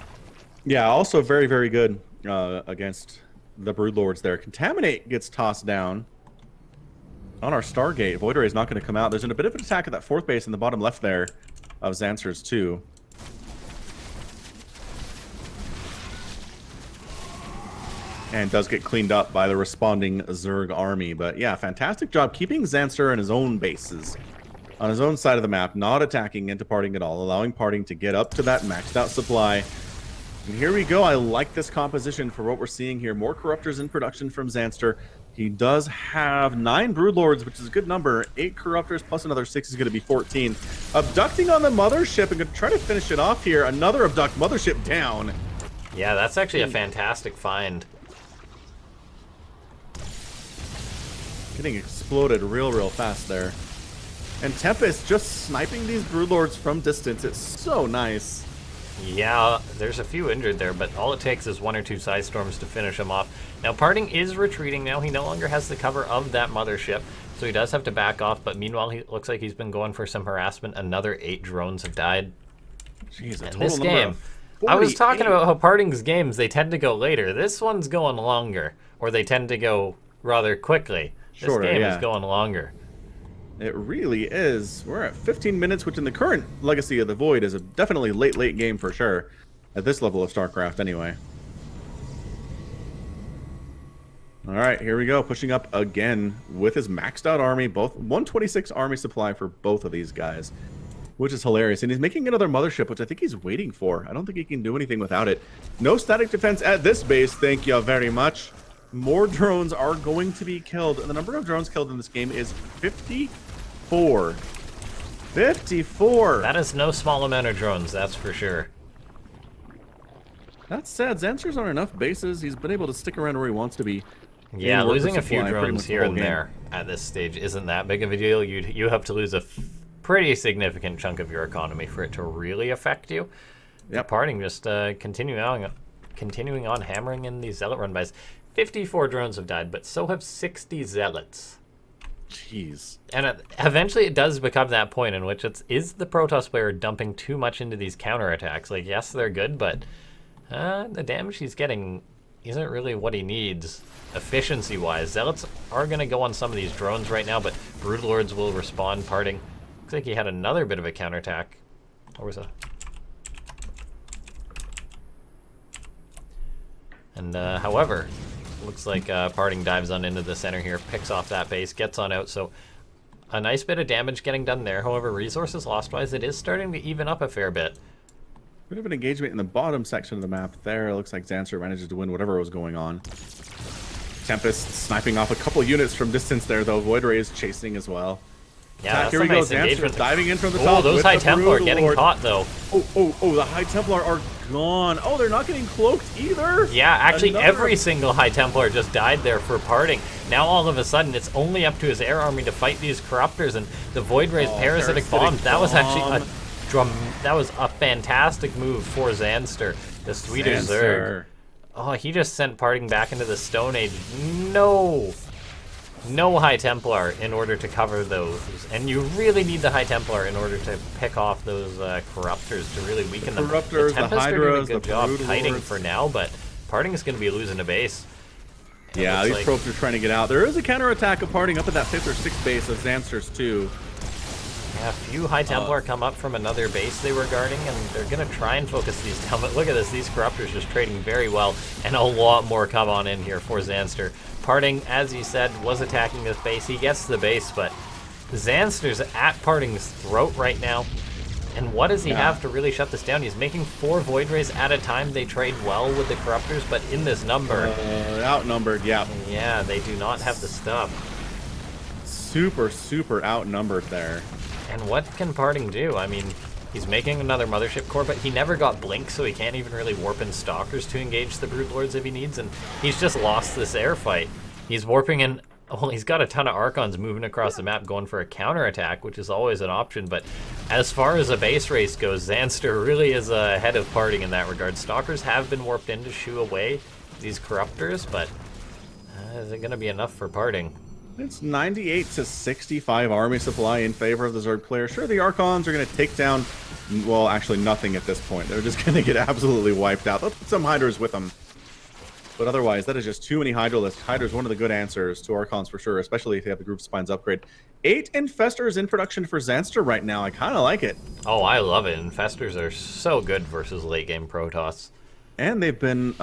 Yeah, also very, very good against the Broodlords there. Contaminate gets tossed down on our Stargate. Void Ray is not going to come out. There's a bit of an attack at that 4th base in the bottom left there of Zanster's too. And does get cleaned up by the responding Zerg army. But yeah, fantastic job keeping Zanster in his own bases. On his own side of the map, not attacking into Parting at all, allowing Parting to get up to that maxed out supply. And here we go. I like this composition for what we're seeing here. More Corruptors in production from Zanster. He does have 9 Broodlords, which is a good number. 8 Corruptors plus another 6 is going to be 14. Abducting on the Mothership and going to try to finish it off here. Another Abduct Mothership down. Yeah, that's actually a fantastic find. Getting exploded real fast there. And Tempest just sniping these Broodlords from distance. It's so nice. Yeah, there's a few injured there, but all it takes is 1 or 2 Side Storms to finish him off. Now, PartinG is retreating now. He no longer has the cover of that mothership, so he does have to back off, but meanwhile, he looks like he's been going for some harassment. Another 8 drones have died. Jeez, a and total this number game, of I was talking 48. about how PartinG's games, they tend to go later. This one's going longer, or they tend to go rather quickly. Shorter, this game yeah. is going longer. It really is. We're at 15 minutes, which in the current Legacy of the Void is a definitely late game for sure. At this level of StarCraft, anyway. All right, here we go. Pushing up again with his maxed out army. Both 126 army supply for both of these guys, which is hilarious. And he's making another mothership, which I think he's waiting for. I don't think he can do anything without it. No static defense at this base. Thank you very much. More drones are going to be killed. And the number of drones killed in this game is 54. 54! That is no small amount of drones, that's for sure. That said, Zanster's on enough bases. He's been able to stick around where he wants to be. Yeah, And worker losing a few supply pretty drones much the here whole and game. there at this stage isn't that big of a deal. You have to lose a pretty significant chunk of your economy for it to really affect you. Yep. PartinG just continuing on hammering in these zealot run bys. 54 drones have died, but so have 60 zealots. Jeez. And eventually it does become that point in which is the Protoss player dumping too much into these counterattacks? Like, yes, they're good, but the damage he's getting isn't really what he needs efficiency-wise. Zealots are going to go on some of these drones right now, but Broodlords will respond. PartinG looks like he had another bit of a counterattack. Or was it? And however, looks like PartinG dives on into the center here, picks off that base, gets on out, so a nice bit of damage getting done there. However, resources lost-wise, it is starting to even up a fair bit. Bit of an engagement in the bottom section of the map there. It looks like Zanster manages to win whatever was going on. Tempest sniping off a couple units from distance there, though. Void Ray is chasing as well. Yeah, that's here a we go. nice Zanster engagement. diving in from the Oh, top. those with High the Templar getting Broodlord. caught, though. Oh, the High Templar are gone. Oh, they're not getting cloaked either. Yeah, actually, Another- every single High Templar just died there for PartinG. Now, all of a sudden, it's only up to his air army to fight these Corruptors, and the Void Ray's parasitic bombs. That was actually that was a fantastic move for Zanster, the Swedish Zerg. Oh, he just sent PartinG back into the Stone Age. No High Templar in order to cover those. And you really need the High Templar in order to pick off those Corruptors to really weaken them. Corruptors, the Tempest are doing a Hydras, good the job Broodlords. kiting for now, but PartinG is going to be losing a base. And it Yeah, looks these like- probes are trying to get out. There is a counterattack of PartinG up at that 5th or 6th base of Zanster's too. Yeah, a few High Templar come up from another base they were guarding, and they're going to try and focus these down. But look at this, these Corruptors just trading very well, and a lot more come on in here for Zanster. PartinG, as he said, was attacking this base. He gets the base, but Zanster's at PartinG's throat right now. And what does he have to really shut this down? He's making 4 Void Rays at a time. They trade well with the Corruptors, but in this number... Outnumbered, yeah. Yeah, they do not have the stuff. Super outnumbered there. And what can PartinG do? I mean, he's making another Mothership Core, but he never got Blink, so he can't even really warp in Stalkers to engage the Broodlords if he needs, and he's just lost this air fight. He's warping in... Well, he's got a ton of Archons moving across the map going for a counterattack, which is always an option, but as far as a base race goes, Zanster really is ahead of PartinG in that regard. Stalkers have been warped in to shoo away these Corruptors, but is it going to be enough for PartinG? It's 98 to 65 army supply in favor of the Zerg player. Sure, the Archons are going to take down, well, actually nothing at this point. They're just going to get absolutely wiped out. They'll put some Hydras with them. But otherwise, that is just too many Hydralisks. Hydra's one of the good answers to Archons for sure, especially if they have the Group Spines upgrade. 8 Infestors in production for Zanster right now. I kind of like it. Oh, I love it. Infestors are so good versus late-game Protoss. And they've been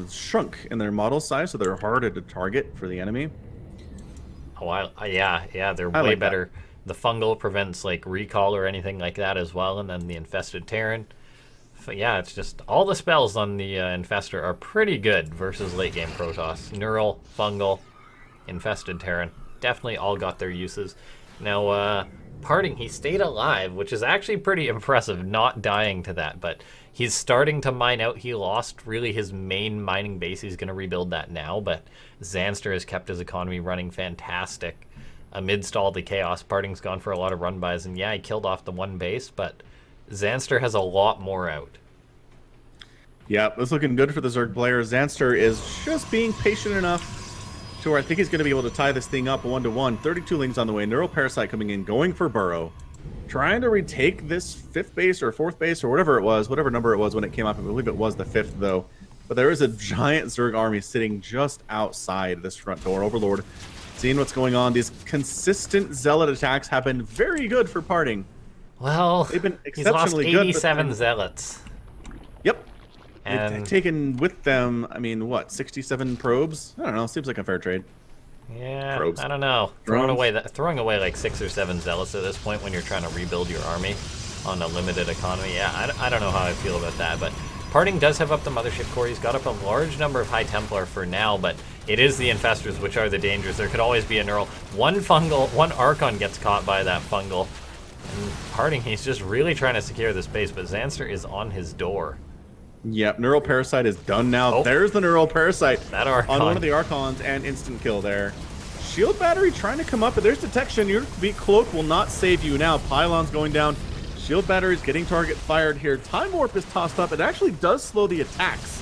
shrunk in their model size, so they're harder to target for the enemy. Oh, yeah, they're way like better. The fungal prevents like recall or anything like that as well, and then the infested Terran. But yeah, it's just all the spells on the Infestor are pretty good versus late game Protoss. Neural, fungal, infested Terran, definitely all got their uses. Now Parting, he stayed alive, which is actually pretty impressive, not dying to that, but he's starting to mine out. He lost really his main mining base. He's going to rebuild that now, but Zanster has kept his economy running fantastic. Amidst all the chaos, Parting's gone for a lot of run-bys, and yeah, he killed off the one base, but Zanster has a lot more out. Yeah, it's looking good for the Zerg player. Zanster is just being patient enough to where I think he's going to be able to tie this thing up 1-1. 32 lings on the way. Neural Parasite coming in, going for Burrow. Trying to retake this 5th base or 4th base or whatever it was, whatever number it was when it came up. I believe it was the 5th, though. But there is a giant Zerg army sitting just outside this front door. Overlord seeing what's going on. These consistent Zealot attacks have been very good for Parting. Well, they've been he's lost exceptionally 87 good. Zealots. Yep. And they've taken with them, I mean, what, 67 probes? I don't know. Seems like a fair trade. Yeah, Probes. I don't know. Throwing away like 6 or 7 Zealots at this point when you're trying to rebuild your army on a limited economy. Yeah, I don't know how I feel about that, but Parting does have up the Mothership Core. He's got up a large number of High Templar for now, but it is the Infestors which are the dangers. There could always be a Neural. One Archon gets caught by that fungal. And Parting, he's just really trying to secure this base, but Zanster is on his door. Yep, Neural Parasite is done now. Oh. There's the Neural Parasite That Archon. on one of the Archons, and instant kill there. Shield Battery trying to come up, but there's detection. Your Cloak will not save you now. Pylon's going down. Shield Battery's getting target fired here. Time Warp is tossed up. It actually does slow the attacks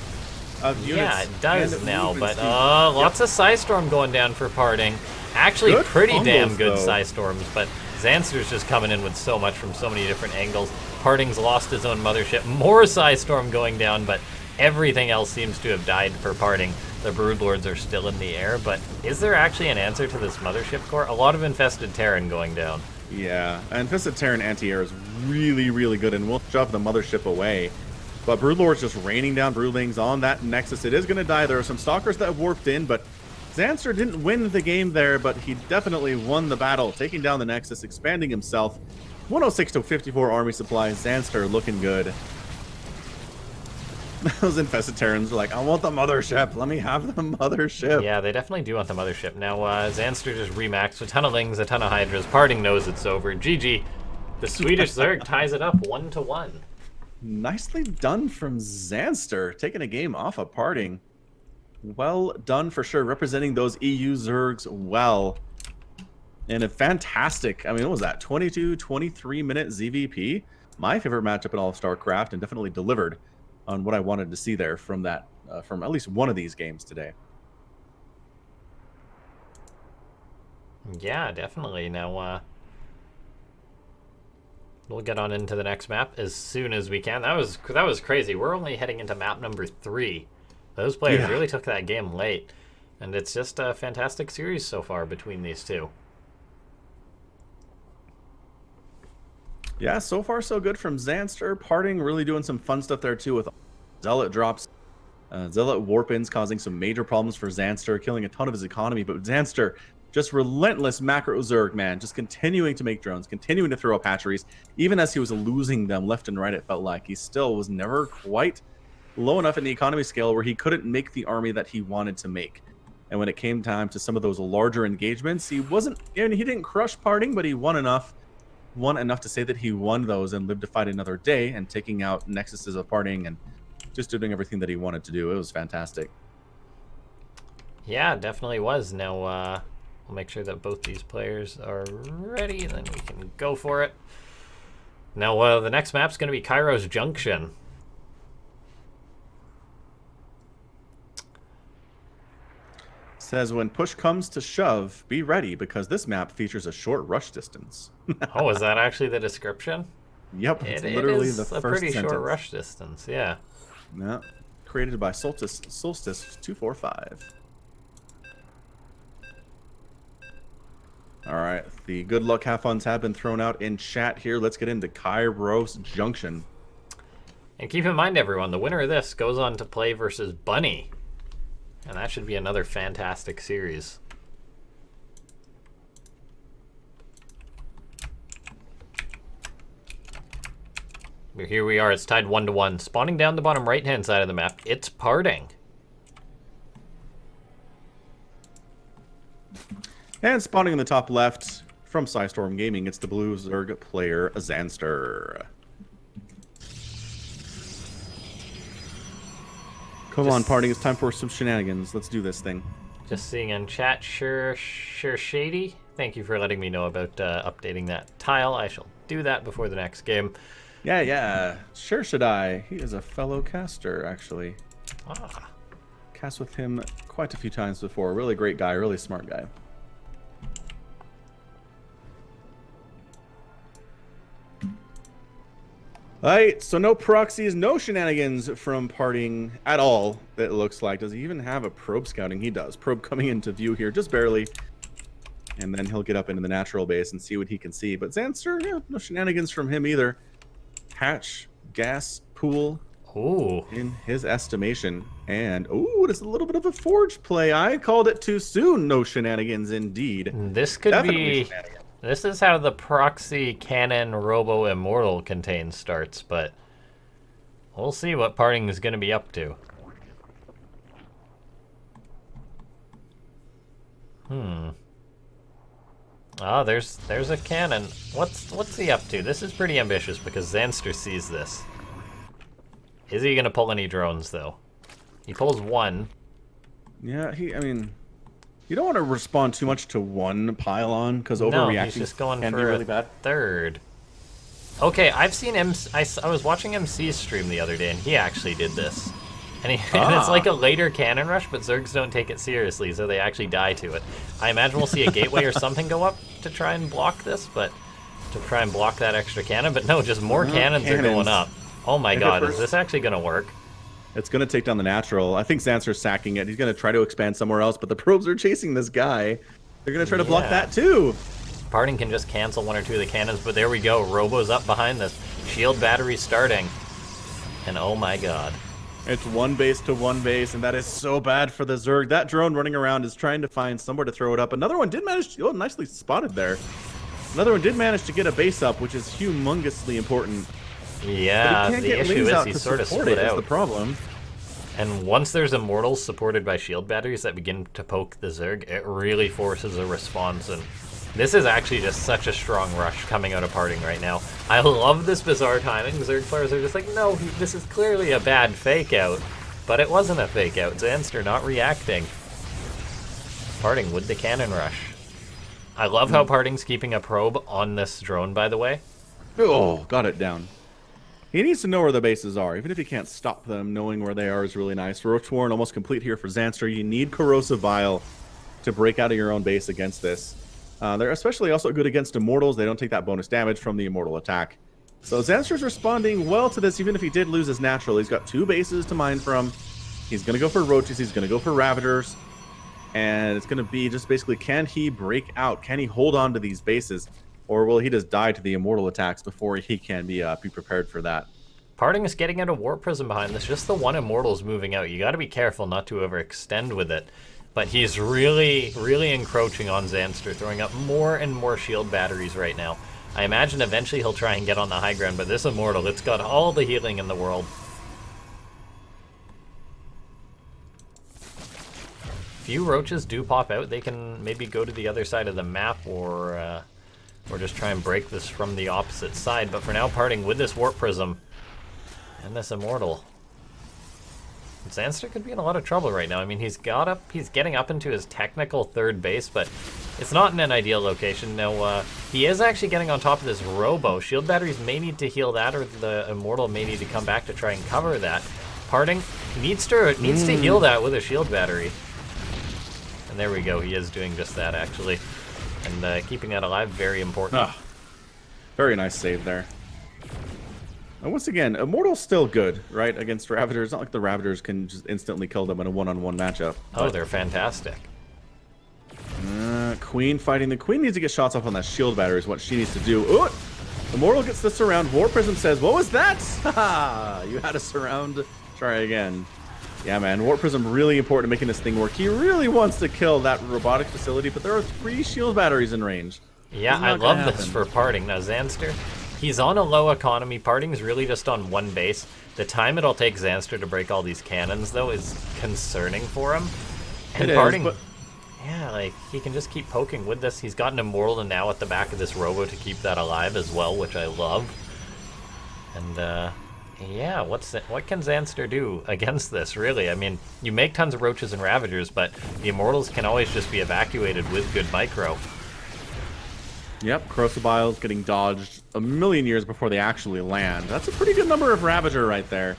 of units. Yeah, it does now, but speed. lots of Psystorm going down for Parting. Actually, Good pretty damn fumbles, good though. Psystorms, but Zanster's just coming in with so much from so many different angles. Parting's lost his own Mothership. More Psystorm going down, but everything else seems to have died for Parting. The Broodlords are still in the air, but is there actually an answer to this Mothership Core? A lot of Infested Terran going down. Yeah, Infested Terran anti-air is really, really good, and will shove the Mothership away. But Broodlord's just raining down Broodlings on that Nexus. It is going to die. There are some Stalkers that have warped in, but Zanster didn't win the game there, but he definitely won the battle, taking down the Nexus, expanding himself. 106 to 54 army supply. Zanster looking good. Those Infested Terrans are like, I want the Mothership. Let me have the Mothership. Yeah, they definitely do want the Mothership. Now, Zanster just remaxed a ton of Lings, a ton of Hydras. Parting knows it's over. GG. The Swedish Zerg ties it up 1-1. Nicely done from Zanster, taking a game off of Parting. Well done for sure, representing those EU Zergs well. And a fantastic, I mean, what was that, 22, 23-minute ZVP? My favorite matchup in all of StarCraft, and definitely delivered on what I wanted to see there from that, from at least one of these games today. Yeah, definitely. Now, we'll get on into the next map as soon as we can. That was crazy. We're only heading into map number 3. Those players really took that game late, and it's just a fantastic series so far between these two. Yeah, so far so good from Zanster. Parting really doing some fun stuff there too with Zealot drops. Zealot warp-ins causing some major problems for Zanster, killing a ton of his economy. But Zanster, just relentless macro Zerg, man. Just continuing to make drones, continuing to throw up hatcheries. Even as he was losing them left and right, it felt like. He still was never quite low enough in the economy scale where he couldn't make the army that he wanted to make. And when it came time to some of those larger engagements, he didn't crush Parting, but he won enough to say that he won those and lived to fight another day, and taking out Nexuses of Parting and just doing everything that he wanted to do. It was fantastic. Yeah, it definitely was. Now, we'll make sure that both these players are ready, and then we can go for it. Now, the next map's going to be Kairos Junction. Says, when push comes to shove, be ready, because this map features a short rush distance. Oh, is that actually the description? Yep, it's literally it is the a first pretty sentence. short rush distance, yeah. Yeah, created by Solstice 245. All right, the good luck have funs have been thrown out in chat here. Let's get into Kairos Junction. And keep in mind, everyone, the winner of this goes on to play versus Bunny. And that should be another fantastic series. Here we are. It's tied 1-1. Spawning down the bottom right-hand side of the map, it's Parting. And spawning in the top left from Storm Gaming, it's the blue Zerg player, Zanster. Come on, PartinG, it's time for some shenanigans. Let's do this thing. Just seeing in chat, sure Shady. Thank you for letting me know about updating that tile. I shall do that before the next game. Yeah. Sure should I. He is a fellow caster, actually. Ah. Cast with him quite a few times before. Really great guy, really smart guy. Alright, so no proxies, no shenanigans from PartinG at all, it looks like. Does he even have a probe scouting? He does. Probe coming into view here, just barely. And then he'll get up into the natural base and see what he can see. But Zanster, yeah, no shenanigans from him either. Hatch, gas, pool, Ooh. in his estimation. And, ooh, it is a little bit of a forge play. I called it too soon. No shenanigans indeed. This could Definitely be... This is how the proxy cannon robo immortal contain starts, but we'll see what PartinG is going to be up to. Ah, there's a cannon. What's he up to? This is pretty ambitious because Zanster sees this. Is he going to pull any drones though? He pulls one. Yeah, I mean, you don't want to respond too much to one pylon because No, overreacting he's just going can for be really a bad. third. Okay, I've seen him. I was watching MC's stream the other day, and he actually did this. And, and it's like a later cannon rush, but Zergs don't take it seriously, so they actually die to it. I imagine we'll see a gateway or something go up to try and block this, but to try and block that extra cannon. But no, just more cannons are going up. Oh my god, is this actually going to work? It's going to take down the natural. I think Zanster's sacking it. He's going to try to expand somewhere else, but the probes are chasing this guy. They're going to try to block that too. PartinG can just cancel one or two of the cannons, but there we go. Robo's up behind this. Shield battery starting. And oh my god. It's one base to one base, and that is so bad for the Zerg. That drone running around is trying to find somewhere to throw it up. Another one did manage to... Oh, nicely spotted there. Another one did manage to get a base up, which is humongously important. Yeah, the issue is he's sort of split out. That's the problem. And once there's immortals supported by shield batteries that begin to poke the Zerg, it really forces a response. And this is actually just such a strong rush coming out of PartinG right now. I love this bizarre timing. Zerg players are just like, no, this is clearly a bad fake out. But it wasn't a fake out. Zanster not reacting. PartinG with the cannon rush. I love how PartinG's keeping a probe on this drone, by the way. Oh, got it down. He needs to know where the bases are. Even if he can't stop them, knowing where they are is really nice. Roach Warren almost complete here for Zanster. You need Corrosive Vial to break out of your own base against this. They're especially also good against Immortals. They don't take that bonus damage from the Immortal attack. So Zanster's responding well to this, even if he did lose his natural. He's got two bases to mine from. He's going to go for Roaches. He's going to go for Ravagers. And it's going to be just basically, can he break out? Can he hold on to these bases? Or will he just die to the Immortal attacks before he can be prepared for that? PartinG is getting out a Warp Prism behind this. Just the one Immortal's moving out. You got to be careful not to overextend with it. But he's really, really encroaching on Zanster, throwing up more and more shield batteries right now. I imagine eventually he'll try and get on the high ground, but this Immortal, it's got all the healing in the world. Few Roaches do pop out. They can maybe go to the other side of the map or just try and break this from the opposite side. But for now, PartinG with this Warp Prism and this Immortal. Zanster could be in a lot of trouble right now. I mean, he's getting up into his technical third base, but it's not in an ideal location. Now, he is actually getting on top of this Robo. Shield batteries may need to heal that, or the Immortal may need to come back to try and cover that. PartinG needs to heal that with a shield battery. And there we go. He is doing just that, actually. And keeping that alive, very important. Very nice save there. And once again, Immortal's still good, right, against Ravagers. It's not like the Ravagers can just instantly kill them in a one-on-one matchup. Oh, they're fantastic. Queen fighting. The Queen needs to get shots off on that shield battery is what she needs to do. Ooh! Immortal gets the surround. War Prism says, what was that? Haha! You had a surround. Try again. Yeah, man. War Prism really important to making this thing work. He really wants to kill that robotic facility, but there are 3 shield batteries in range. Yeah, I love this for PartinG. Now, Zanster, he's on a low economy. PartinG's really just on one base. The time it'll take Zanster to break all these cannons, though, is concerning for him. And PartinG, Yeah, like, he can just keep poking with this. He's got an Immortal and now at the back of this Robo to keep that alive as well, which I love. And, yeah, what can Zanster do against this, really? I mean, you make tons of Roaches and Ravagers, but the Immortals can always just be evacuated with good micro. Yep, Crucibile's getting dodged a million years before they actually land. That's a pretty good number of Ravager right there.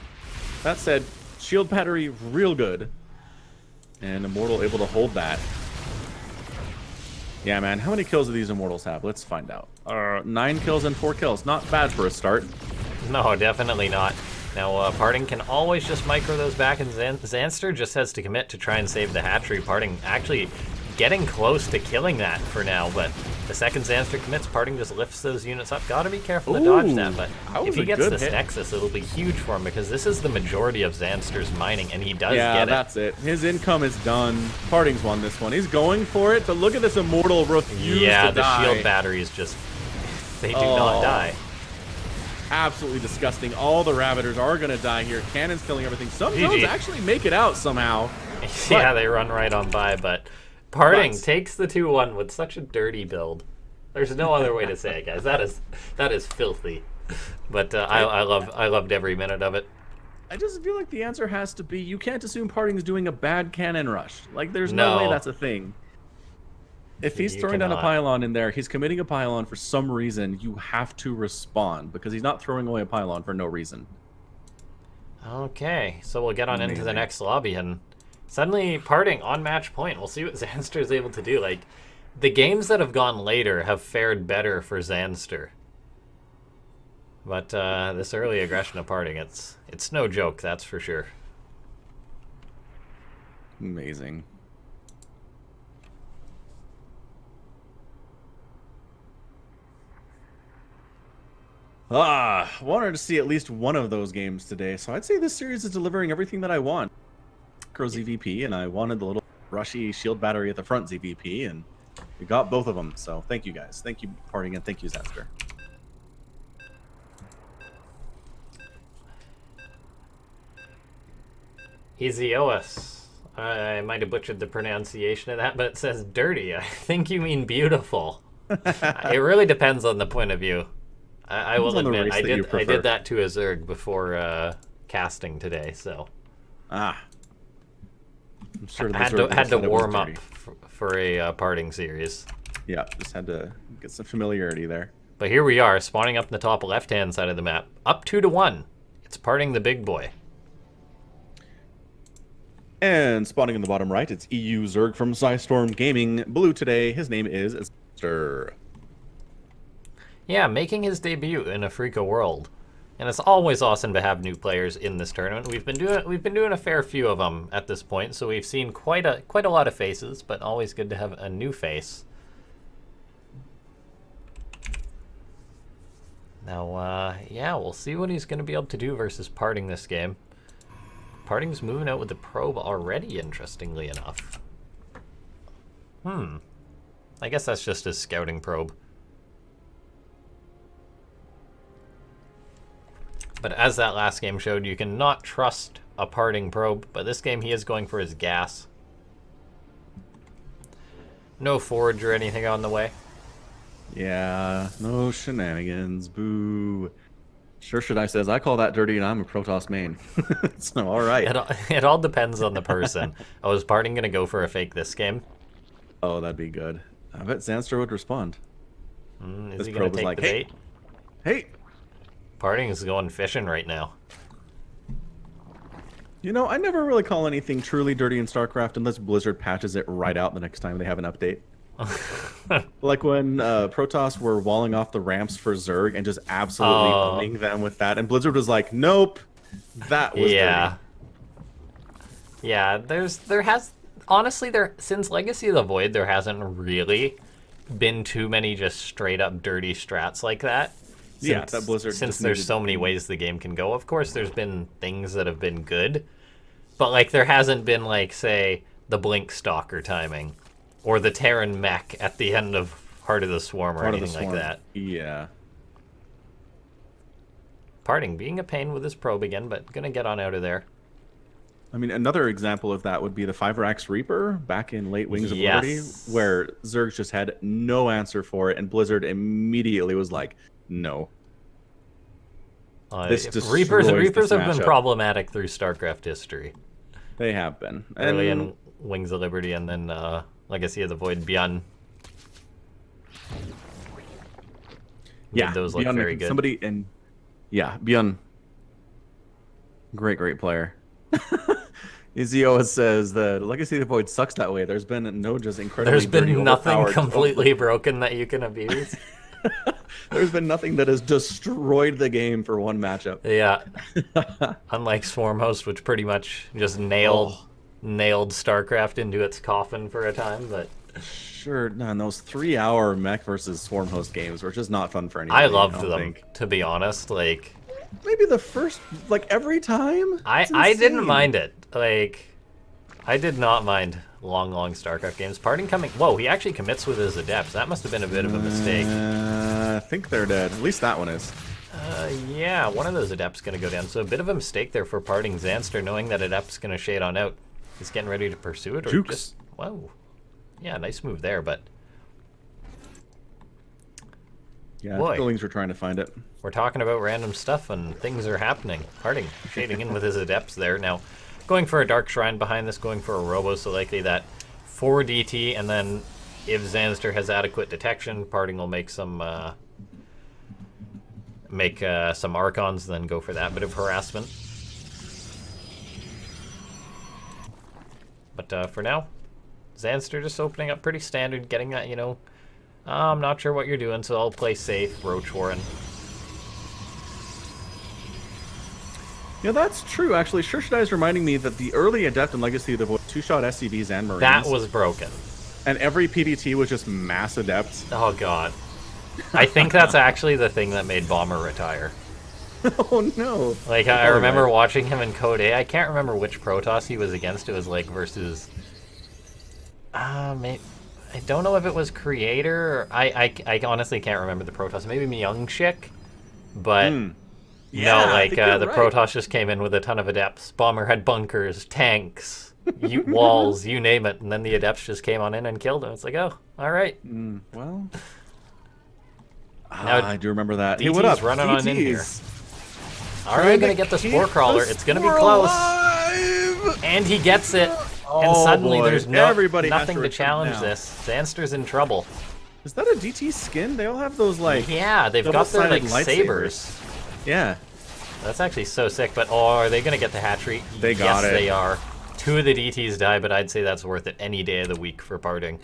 That said, Shield Battery real good. And Immortal able to hold that. Yeah, man, how many kills do these Immortals have? Let's find out. 9 kills and 4 kills. Not bad for a start. No, definitely not. Now, PartinG can always just micro those back, and Zanster just has to commit to try and save the hatchery. PartinG actually getting close to killing that for now, but the second Zanster commits, PartinG just lifts those units up. Gotta be careful to dodge that, but if he gets this Nexus, it'll be huge for him, because this is the majority of Zanster's mining, and he does get it. Yeah, that's it. His income is done. PartinG's won this one. He's going for it, but look at this Immortal refuse to die. The shield batteries just, they do not die. Absolutely disgusting. All the Ravagers are going to die here. Cannon's killing everything. Some drones actually make it out somehow. Yeah, they run right on by, but PartinG takes the 2-1 with such a dirty build. There's no other way to say it, guys. That is filthy. But I loved every minute of it. I just feel like the answer has to be, you can't assume PartinG's doing a bad cannon rush. Like, there's no way that's a thing. If he's throwing down a pylon in there, he's committing a pylon for some reason, you have to respond, because he's not throwing away a pylon for no reason. Okay, so we'll get on into the next lobby, and suddenly PartinG on match point. We'll see what Zanster is able to do. Like, the games that have gone later have fared better for Zanster. But this early aggression of PartinG, it's no joke, that's for sure. Amazing. Wanted to see at least one of those games today, so I'd say this series is delivering everything that I want. Macro ZVP, and I wanted the little rushy shield battery at the front ZVP, and we got both of them, so thank you guys. Thank you, PartinG, and thank you, Zanster. Easy OS. I might have butchered the pronunciation of that, but it says dirty. I think you mean beautiful. It really depends on the point of view. I will admit, I did that to a Zerg before casting today, so. I'm sure had to warm up for a PartinG series. Yeah, just had to get some familiarity there. But here we are, spawning up in the top left-hand side of the map. Up 2-1. It's PartinG the big boy. And spawning in the bottom right, it's EU Zerg from Psystorm Gaming. Blue today, his name is Zanster. Yeah, making his debut in Afreeca World, and it's always awesome to have new players in this tournament. We've been doing a fair few of them at this point, so we've seen quite a lot of faces, but always good to have a new face. Now, yeah, we'll see what he's going to be able to do versus PartinG this game. PartinG's moving out with the probe already, interestingly enough. I guess that's just his scouting probe. But as that last game showed, you cannot trust a PartinG probe, but this game he is going for his gas. No forge or anything on the way. Yeah, no shenanigans, boo. Sure should I says, I call that dirty and I'm a Protoss main. So, alright. It all depends on the person. Oh, is PartinG going to go for a fake this game? Oh, that'd be good. I bet Zanster would respond. Is he going to take the bait? Hey! PartinG is going fishing right now. You know, I never really call anything truly dirty in StarCraft unless Blizzard patches it right out the next time they have an update. Like when Protoss were walling off the ramps for Zerg and just absolutely owning them with that, and Blizzard was like, "Nope, that was dirty." Yeah. Honestly, since Legacy of the Void, there hasn't really been too many just straight up dirty strats like that. That Blizzard. Since there's so many ways the game can go, of course, there's been things that have been good, but like there hasn't been like, say, the Blink Stalker timing. Or the Terran mech at the end of Heart of the Swarm or anything like that. Yeah. PartinG being a pain with his probe again, but gonna get on out of there. I mean, another example of that would be the 5Rax Reaper back in late Wings of Liberty, Yes. where Zerg just had no answer for it, and Blizzard immediately was like, no. This Reapers destroys this have been matchup. problematic through StarCraft history. They have been. Early And in Wings of Liberty, and then Legacy of the Void Beyond. yeah, those look Beyond very good. Somebody and yeah, Beyond, great player. Izio says that Legacy of the Void sucks that way. There's been no just incredibly. There's been dirty, nothing overpowered- completely broken that you can abuse. There's been nothing that has destroyed the game for one matchup. Yeah. Unlike Swarmhost, which pretty much just nailed StarCraft into its coffin for a time, but Sure, man, those 3-hour mech versus Swarmhost games were just not fun for anybody. I loved don't them, think. to be honest. Like, Maybe the first, like every time. It's I didn't insane. mind it. Like, I did not mind long StarCraft games. PartinG coming. Whoa, he actually commits with his adepts. That must have been a bit of a mistake. I think they're dead. At least that one is. Yeah, one of those adepts going to go down. So a bit of a mistake there for PartinG. Zanster, knowing that adept's going to shade on out. He's getting ready to pursue it, or Jukes. just whoa. Yeah, nice move there, but Yeah, Boy. Billings were trying to find it. we're talking about random stuff and things are happening. PartinG shading in with his adepts there. Now, going for a Dark Shrine behind this, going for a Robo, so likely that 4 DT, and then if Zanster has adequate detection, PartinG will make some Archons, then go for that bit of harassment. But for now, Zanster just opening up pretty standard, getting that, I'm not sure what you're doing, so I'll play safe, Roach Warren. Yeah, that's true, actually. Shurshadai is reminding me that the early Adept in Legacy of the Void 2-shot SCVs and Marines. That was broken. And every PDT was just mass Adepts. Oh, God. I think that's actually the thing that made Bomber retire. Oh, no. Like, I remember watching him in Code A. I can't remember which Protoss he was against. It was, like, versus... I don't know if it was Creator or... I honestly can't remember the Protoss. Maybe Myungshik? But... Yeah, no, I like, think you're the right. Protoss just came in with a ton of Adepts. Bomber had bunkers, tanks, walls, you name it. And then the Adepts just came on in and killed him. It's like, oh, all right. Well... Now, I do remember that. DT's Hey, what up? running on in here. DT's. Are we going to get the Spore Crawler? It's going to be close. Alive! And he gets it. and Oh, suddenly boy. there's Everybody has nothing to to return challenge now. this. Zanster's in trouble. Is that a DT skin? They all have those, like... Yeah, they've got their, like, double-sided sabers. Yeah. That's actually so sick, but are they going to get the hatchery? They got yes, it. they are. 2 of the DTs die, but I'd say that's worth it any day of the week for PartinG.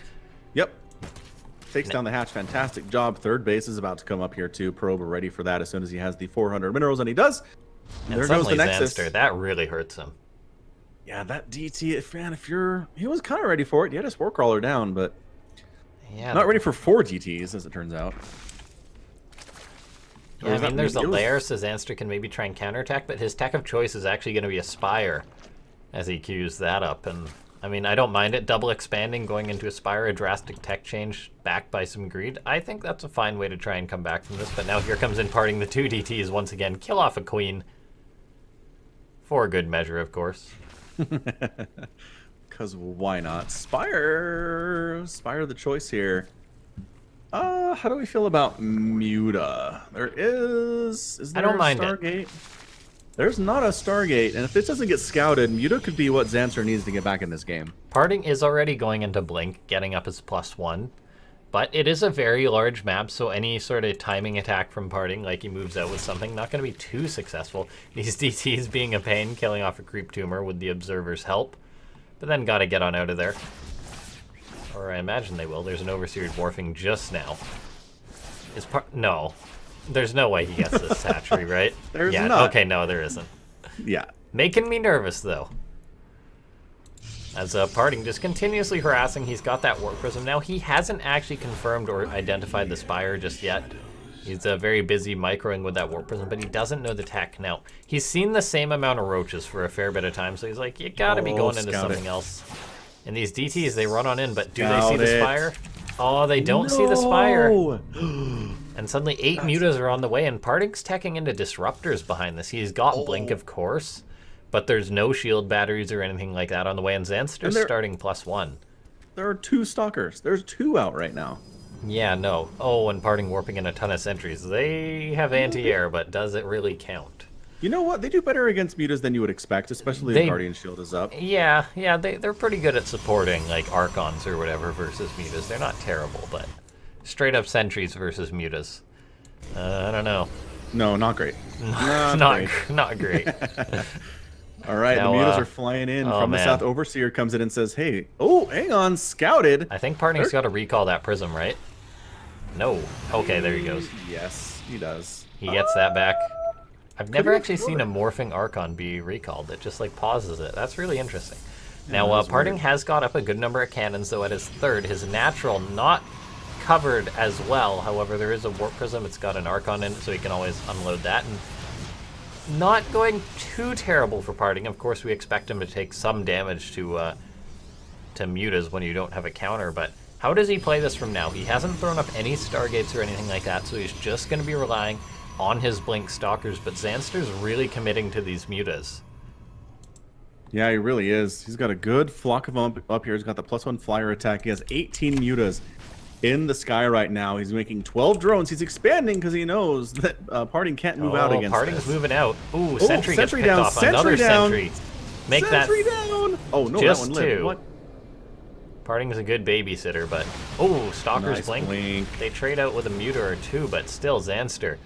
Yep. Takes down the hatch. Fantastic job. Third base is about to come up here, too. Probe ready for that as soon as he has the 400 minerals, and he does. And There goes the suddenly Nexus. Zanster, that really hurts him. Yeah, that DT, man, if you're... He was kind of ready for it. He had a Spore Crawler down, but Yeah, not ready for 4 DTs, as it turns out. Or Yeah, is I that mean, there's a maybe- it was- lair, so Zanster can maybe try and counterattack, but his tech of choice is actually going to be a Spire, as he queues that up. And, I mean, I don't mind it. Double expanding, going into a Spire, a drastic tech change, backed by some greed. I think that's a fine way to try and come back from this, but now here comes in PartinG the 2 DTs once again. Kill off a Queen. For a good measure, of course. Because why not? Spire the choice here. How do we feel about Muta? Is there don't a mind it. Stargate? There's not a Stargate, and if this doesn't get scouted, Muta could be what Zanster needs to get back in this game. PartinG is already going into Blink, getting up his +1. But it is a very large map, so any sort of timing attack from PartinG, like he moves out with something, not going to be too successful. These DTs being a pain, killing off a creep tumor with the Observer's help. But then got to get on out of there. Or I imagine they will. There's an Overseer dwarfing just now. No. There's no way he gets this hatchery, right? There's yeah, not. Okay, no, there isn't. Yeah. Making me nervous, though. As PartinG just continuously harassing, he's got that Warp Prism. Now, he hasn't actually confirmed or identified the Spire just yet. He's very busy microing with that Warp Prism, but he doesn't know the tech. Now, he's seen the same amount of roaches for a fair bit of time, so he's like, you gotta be going into scout it. something else. And these DTs, they run on in, but do they see Scout the it. Spire? Oh, they don't see the Spire. No! And suddenly 8 mutas are on the way, and PartinG's teching into disruptors behind this. He's got Blink, of course, but there's no shield batteries or anything like that on the way, and Zanster's starting +1. There are 2 stalkers. There's 2 out right now. Yeah, no. Oh, and PartinG warping in a ton of sentries. They have anti-air, but does it really count? You know what? They do better against mutas than you would expect, especially if Guardian Shield is up. Yeah, they're pretty good at supporting, like, Archons or whatever versus mutas. They're not terrible, but straight up sentries versus mutas. I don't know. No, not great. Not great. All right, now, the mutas are flying in from the south. Overseer comes in and says, hey, oh, hang on, scouted. I think PartinG's got to recall that prism, right? No. Okay, there he goes. Yes, he does. He gets that back. I've never actually seen a morphing Archon be recalled. It just, like, pauses it. That's really interesting. Now, PartinG has got up a good number of cannons, though at his third. His natural not covered as well. However, there is a warp prism. It's got an Archon in it, so he can always unload that. And not going too terrible for PartinG. Of course, we expect him to take some damage to mutas when you don't have a counter, but how does he play this from now? He hasn't thrown up any Stargates or anything like that, so he's just going to be relying on his Blink Stalkers, but Zanster's really committing to these mutas. Yeah, he really is. He's got a good flock of them up here. He's got the +1 flyer attack. He has 18 mutas in the sky right now. He's making 12 drones. He's expanding because he knows that PartinG can't move out against PartinG's this. moving out. Ooh, Sentry gets picked down, off. Sentry Another down. Sentry. Make Sentry that down. Oh, no, just that one lived. 2. What? PartinG's a good babysitter, but... Oh, Stalker's Nice blink. They trade out with a muta or 2, but still, Zanster.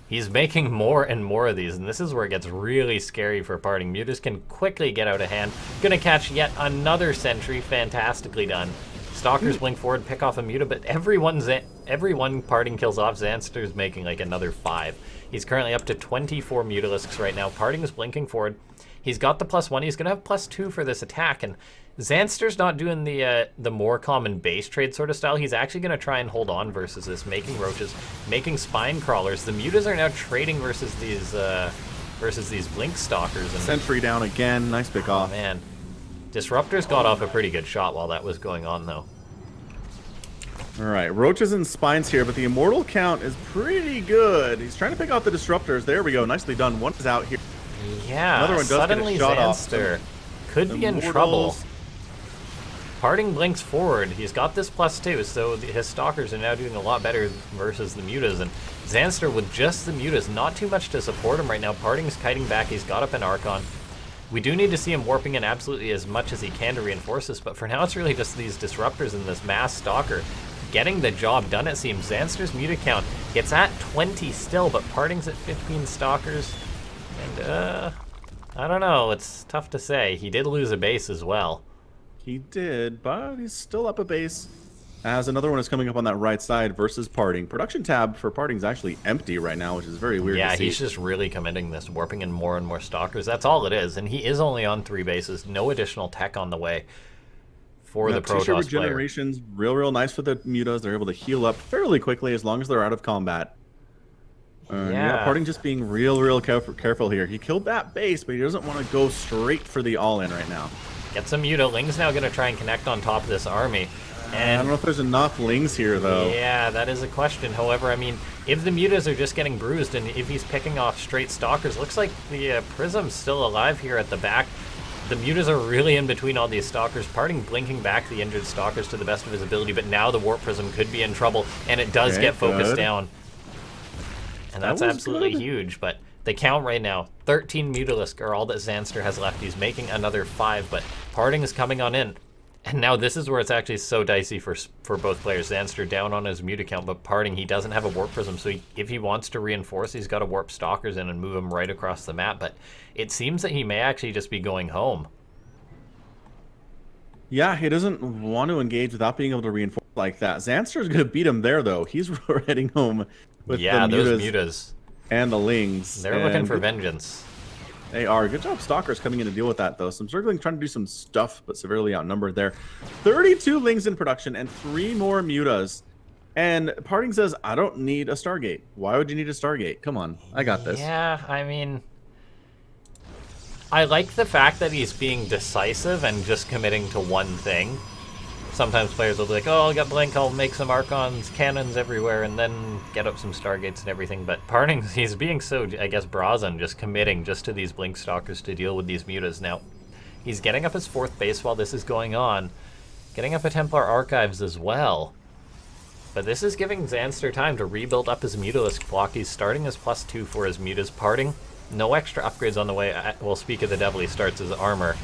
He's making more and more of these, and this is where it gets really scary for PartinG. Mutas can quickly get out of hand. Gonna catch yet another Sentry. Fantastically done. Stalkers blink forward, pick off a muta, but every one PartinG kills off, Zanster's making like another 5. He's currently up to 24 Mutalisks right now. PartinG's blinking forward. He's got the +1. He's gonna have +2 for this attack, and Zanster's not doing the more common base trade sort of style. He's actually gonna try and hold on versus this, making roaches, making spine crawlers. The mutas are now trading versus these blink stalkers. And Sentry down again. Nice pick off. Oh man. Disruptors got off a pretty good shot while that was going on, though. All right, roaches and spines here, but the immortal count is pretty good. He's trying to pick off the disruptors. There we go. Nicely done. One is out here. Yeah, another one does suddenly get a shot Zanster off. could be in trouble. PartinG blinks forward. He's got this +2, so his stalkers are now doing a lot better versus the mutas. And Zanster with just the mutas, not too much to support him right now. PartinG's kiting back. He's got up an Archon. We do need to see him warping in absolutely as much as he can to reinforce this, but for now it's really just these disruptors and this mass stalker getting the job done, it seems. Zanster's muta count gets at 20 still, but PartinG's at 15 stalkers. And, I don't know. It's tough to say. He did lose a base as well. He did, but he's still up a base. As another one is coming up on that right side versus PartinG. Production tab for PartinG is actually empty right now, which is very weird to see. Yeah, he's just really committing this, warping in more and more stalkers. That's all it is, and he is only on 3 bases. No additional tech on the way for the Protoss player. Regenerations, real nice for the mutas. They're able to heal up fairly quickly as long as they're out of combat. Yeah, PartinG just being real careful here. He killed that base, but he doesn't want to go straight for the all-in right now. Get some muta. Ling's now going to try and connect on top of this army. And I don't know if there's enough Lings here, though. Yeah, that is a question. However, I mean, if the mutas are just getting bruised and if he's picking off straight stalkers, looks like the Prism's still alive here at the back. The mutas are really in between all these stalkers. PartinG blinking back the injured stalkers to the best of his ability, but now the Warp Prism could be in trouble, and it does get focused down. And that's absolutely huge, but the count right now, 13 Mutalisk are all that Zanster has left. He's making another 5, but PartinG is coming on in. And now this is where it's actually so dicey for both players. Zanster down on his muta count, but PartinG, he doesn't have a Warp Prism, so if he wants to reinforce, he's got to warp stalkers in and move them right across the map, but it seems that he may actually just be going home. Yeah, he doesn't want to engage without being able to reinforce like that. Zanster's going to beat him there, though. He's heading home with the those mutas. And the Lings. They're looking for vengeance. They are. Good job, Stalkers, coming in to deal with that, though. Some Zergling trying to do some stuff, but severely outnumbered there. 32 Lings in production and 3 more Mutas. And PartinG says, I don't need a Stargate. Why would you need a Stargate? Come on, I got this. Yeah, I mean, I like the fact that he's being decisive and just committing to one thing. sometimes players will be like, oh, I'll get Blink, I'll make some Archons, cannons everywhere, and then get up some Stargates and everything. But PartinG, he's being so, I guess, brazen, just committing just to these Blink Stalkers to deal with these mutas. Now, he's getting up his 4th base while this is going on, getting up a Templar Archives as well. But this is giving Zanster time to rebuild up his Mutalisk block. He's starting his +2 for his mutas. PartinG, no extra upgrades on the way. We'll speak of the devil, he starts his armor.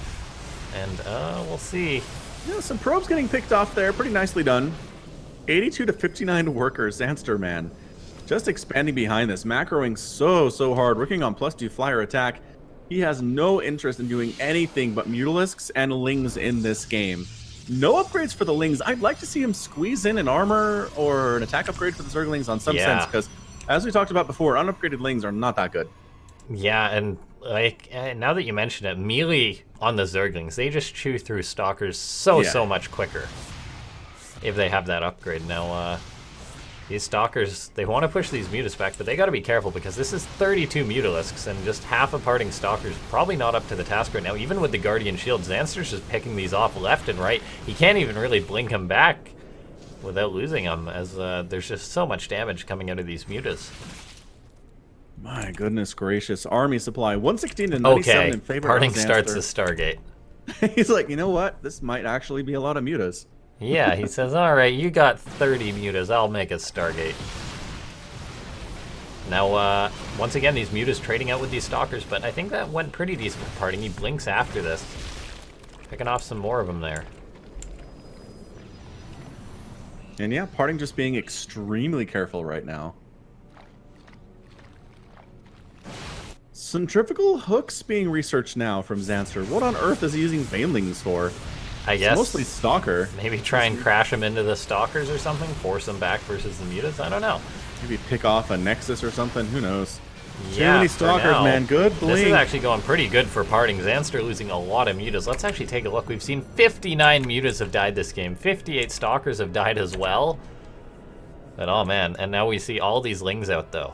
And we'll see. Yeah, some probes getting picked off there. Pretty nicely done. 82 to 59 workers. Zanster, man. Just expanding behind this. Macroing so hard. Working on +2 flyer attack. He has no interest in doing anything but Mutalisks and Lings in this game. No upgrades for the Lings. I'd like to see him squeeze in an armor or an attack upgrade for the Zerglings on some sense, because as we talked about before, unupgraded Lings are not that good. Yeah, and like now that you mention it, melee on the Zerglings, they just chew through Stalkers so much quicker if they have that upgrade. Now, these Stalkers, they want to push these mutas back, but they got to be careful because this is 32 Mutalisks, and just half a PartinG Stalkers probably not up to the task right now. Even with the Guardian Shield, Zanster's just picking these off left and right. He can't even really blink them back without losing them, as there's just so much damage coming out of these mutas. My goodness gracious. Army supply 116 to 97 in favor of Zanster. PartinG starts the Stargate. He's like, you know what? This might actually be a lot of mutas. Yeah, he says, all right, you got 30 mutas. I'll make a Stargate. Now, once again, these mutas trading out with these Stalkers, but I think that went pretty decent for PartinG. He blinks after this. Picking off some more of them there. And yeah, PartinG just being extremely careful right now. Centrifugal hooks being researched now from Zanster. What on earth is he using Banelings for? I guess It's mostly Stalker. Maybe try and crash them into the Stalkers or something, force them back versus the mutas. I don't know. Maybe pick off a Nexus or something. Who knows? Yeah, Too many Stalkers, now, man. Good blink. This is actually going pretty good for PartinG. Zanster losing a lot of mutas. Let's actually take a look. We've seen 59 mutas have died this game. 58 Stalkers have died as well. But oh man, and now we see all these Lings out though.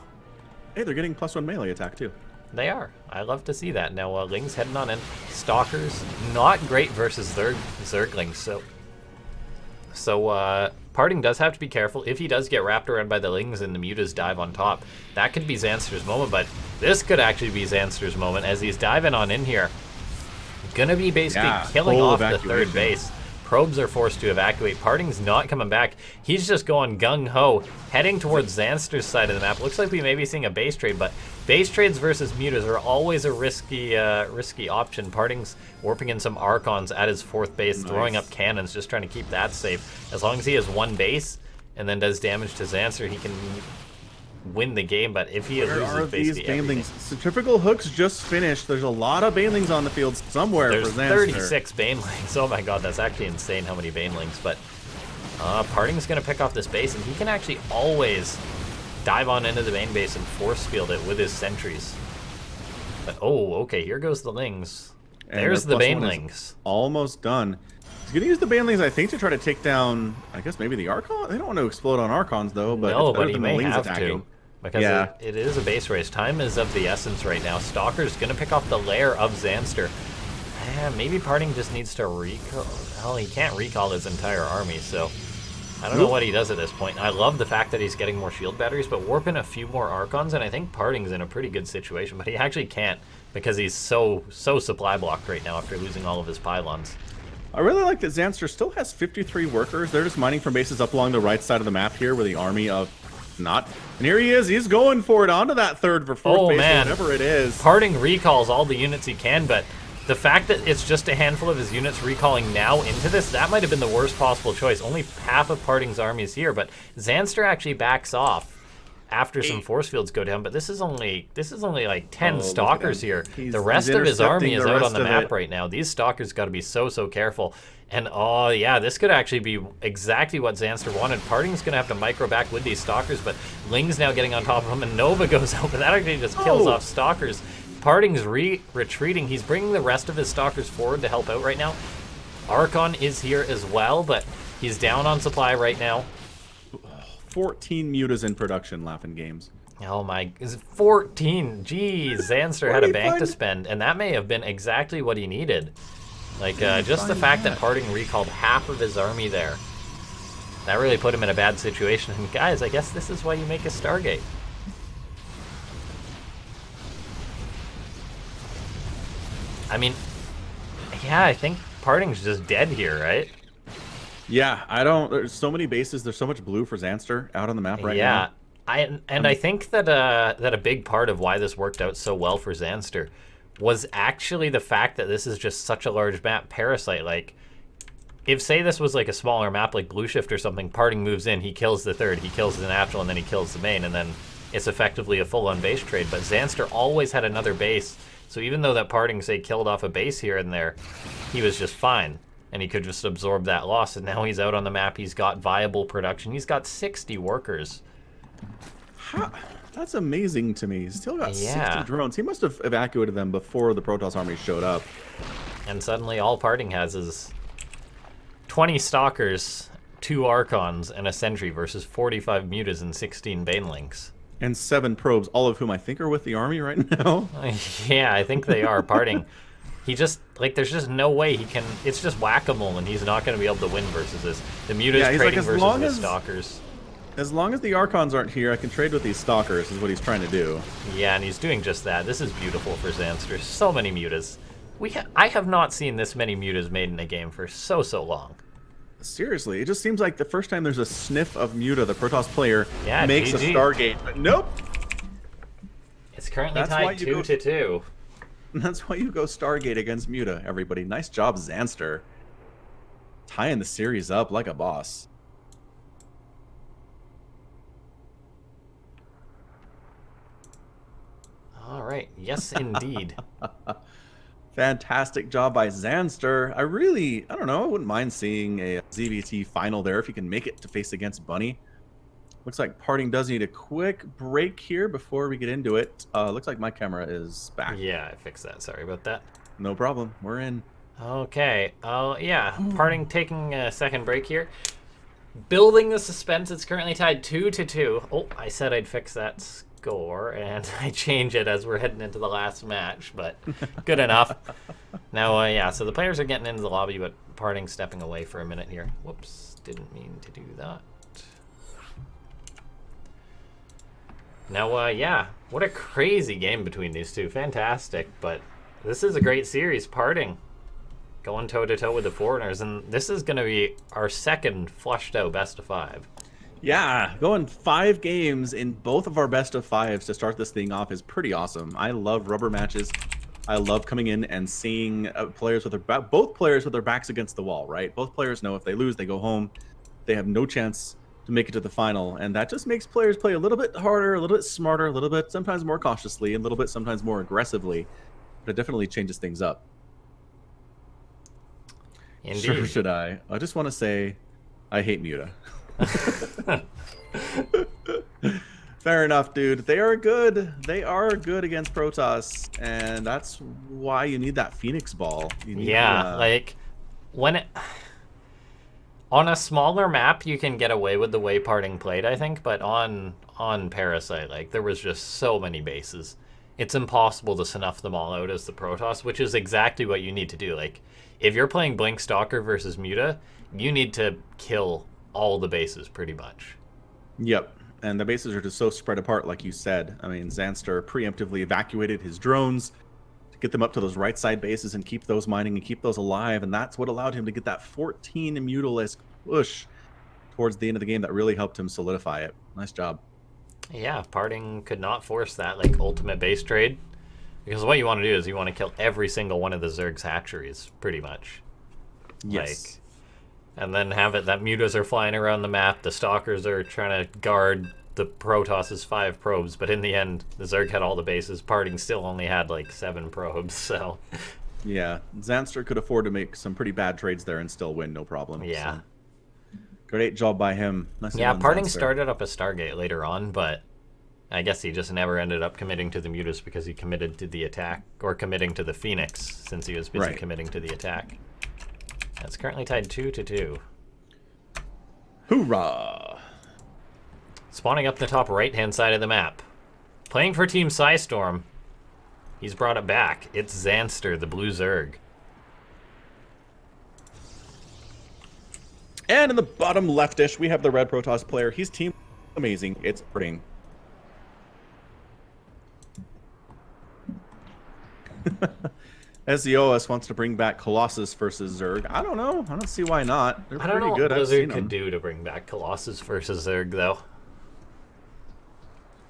Hey, they're getting +1 melee attack too. They are. I love to see that. Now, Lings heading on in. Stalkers, not great versus Zerglings. So PartinG does have to be careful. If he does get wrapped around by the Lings and the mutas dive on top, that could be Zanster's moment, but this could actually be Zanster's moment as he's diving on in here. Gonna be basically killing off the 3rd base. Probes are forced to evacuate. PartinG's not coming back. He's just going gung-ho, heading towards Zanster's side of the map. Looks like we may be seeing a base trade, but base trades versus mutas are always a risky option. PartinG's warping in some Archons at his 4th base, throwing up cannons, just trying to keep that safe. As long as he has 1 base and then does damage to Zanster, he can win the game, but if he loses basically everything. Centrifugal hooks just finished. There's a lot of Banelings on the field somewhere for Zanster. There's 36 Banelings. Oh my god, that's actually insane how many Banelings. But PartinG's going to pick off this base, and he can actually always dive on into the main base and force field it with his sentries. But oh, okay, here goes the Lings. There's the Banelings. Almost done. He's going to use the Banelings, I think, to try to take down, I guess, maybe the Archon? They don't want to explode on Archons, though, but no, it's better but he than may the Lings have attacking. to. Because it is a base race. Time is of the essence right now. Stalker's going to pick off the lair of Zanster. Maybe PartinG just needs to recall. Well, he can't recall his entire army, so I don't know what he does at this point. I love the fact that he's getting more shield batteries, but warp in a few more Archons, and I think PartinG's in a pretty good situation, but he actually can't because he's so supply blocked right now after losing all of his pylons. I really like that Zanster still has 53 workers. They're just mining from bases up along the right side of the map here with the army of not. And here he is. He's going for it onto that 3rd or 4th base, or whatever it is. PartinG recalls all the units he can, but the fact that it's just a handful of his units recalling now into this, that might have been the worst possible choice. Only half of PartinG's army is here, but Zanster actually backs off after some force fields go down, but this is only like 10 Stalkers here. The rest of his army is out on the map right now. These Stalkers got to be so careful. And oh yeah, this could actually be exactly what Zanster wanted. PartinG's going to have to micro back with these Stalkers, but Ling's now getting on top of him, and Nova goes out, but that actually just kills off Stalkers. PartinG's retreating. He's bringing the rest of his Stalkers forward to help out right now. Archon is here as well, but he's down on supply right now. 14 mutas in production, LaughNgamez. Oh my, is it 14? Jeez, Zanster had a bank to spend, and that may have been exactly what he needed. Like, just the fact that PartinG recalled half of his army there, that really put him in a bad situation. And guys, I guess this is why you make a Stargate. I mean, yeah, I think PartinG's just dead here, right? Yeah, I don't. There's so many bases. There's so much blue for Zanster out on the map right now. Yeah, I think that that a big part of why this worked out so well for Zanster was actually the fact that this is just such a large map. Parasite, like, if say this was like a smaller map like Blue Shift or something, PartinG moves in, he kills the third, he kills the natural, and then he kills the main, and then it's effectively a full-on base trade. But Zanster always had another base, so even though that PartinG, say, killed off a base here and there, he was just fine. And he could just absorb that loss, and now he's out on the map. He's got viable production. He's got 60 workers. That's amazing to me. He's still got 60 Yeah. drones. He must have evacuated them before the Protoss army showed up. And suddenly all PartinG has is 20 Stalkers, 2 Archons, and a Sentry versus 45 Mutas and 16 Banelings. And 7 probes, all of whom I think are with the army right now. Yeah, I think they are. PartinG, he just, like, there's just no way he can, it's just whack-a-mole, and he's not going to be able to win versus this. The Muta's trading versus the Stalkers. As long as the Archons aren't here, I can trade with these Stalkers, is what he's trying to do. Yeah, and he's doing just that. This is beautiful for Zanster. So many Mutas. I have not seen this many Mutas made in a game for so long. Seriously, it just seems like the first time there's a sniff of Muta, the Protoss player makes GG. a Stargate. But nope! It's currently tied 2-2. That's why you go Stargate against Muta, everybody. Nice job, Zanster. Tying the series up like a boss. All right. Yes, indeed. Fantastic job by Zanster. I don't know, I wouldn't mind seeing a ZVT final there if he can make it to face against Bunny. Looks like PartinG does need a quick break here before we get into it. Looks like my camera is back. Yeah, I fixed that. Sorry about that. No problem. We're in. Okay. Yeah. PartinG taking a second break here. Building the suspense. It's currently tied 2-2. Oh, I said I'd fix that score, and I change it as we're heading into the last match, but good enough. Now, yeah, so the players are getting into the lobby, but PartinG stepping away for a minute here. Whoops, didn't mean to do that. Now, yeah, what a crazy game between these two. Fantastic, but this is a great series. PartinG going toe-to-toe with the Foreigners, and this is going to be our second flushed-out best-of-5. Yeah, going 5 games in both of our best of 5s to start this thing off is pretty awesome. I love rubber matches. I love coming in and seeing players with both players with their backs against the wall, right? Both players know if they lose, they go home. They have no chance to make it to the final, and that just makes players play a little bit harder, a little bit smarter, a little bit sometimes more cautiously, a little bit sometimes more aggressively. But it definitely changes things up. Indeed. Sure should I? I just want to say I hate Muta. Fair enough, dude. They are good. They are good against Protoss, and that's why you need that Phoenix ball. You need, like when it on a smaller map, you can get away with the way PartinG played, I think, but on Parasite, like, there was just so many bases. It's impossible to snuff them all out as the Protoss, which is exactly what you need to do. Like, if you're playing Blink Stalker versus Muta, you need to kill all the bases pretty much. Yep, and the bases are just so spread apart, like you said. I mean, Zanster preemptively evacuated his drones to get them up to those right side bases and keep those mining and keep those alive, and that's what allowed him to get that 14 Mutalisk push towards the end of the game that really helped him solidify it. Nice job. Yeah, PartinG could not force that, like, ultimate base trade, because what you want to do is you want to kill every single one of the Zerg's hatcheries, pretty much. Yes. Like, and then have it that Mutas are flying around the map, the Stalkers are trying to guard the Protoss's 5 probes, but in the end, the Zerg had all the bases. PartinG still only had, like, 7 probes, so... Yeah, Zanster could afford to make some pretty bad trades there and still win, no problem. Yeah. So. Great job by him. Nice Yeah, PartinG Zanster. started up a Stargate later on, but I guess he just never ended up committing to the Mutas because he committed to the attack, or committing to the Phoenix, since he was busy committing to the attack. It's currently tied 2-2. Hoorah! Spawning up the top right-hand side of the map. Playing for Team Psystorm. He's brought it back. It's Zanster, the Blue Zerg. And in the bottom leftish, we have the red Protoss player. He's team amazing. It's PartinG. SEOS wants to bring back Colossus versus Zerg. I don't know. I don't see why not. They're I don't pretty know good. what I've seen Blizzard could them. do to bring back Colossus versus Zerg, though.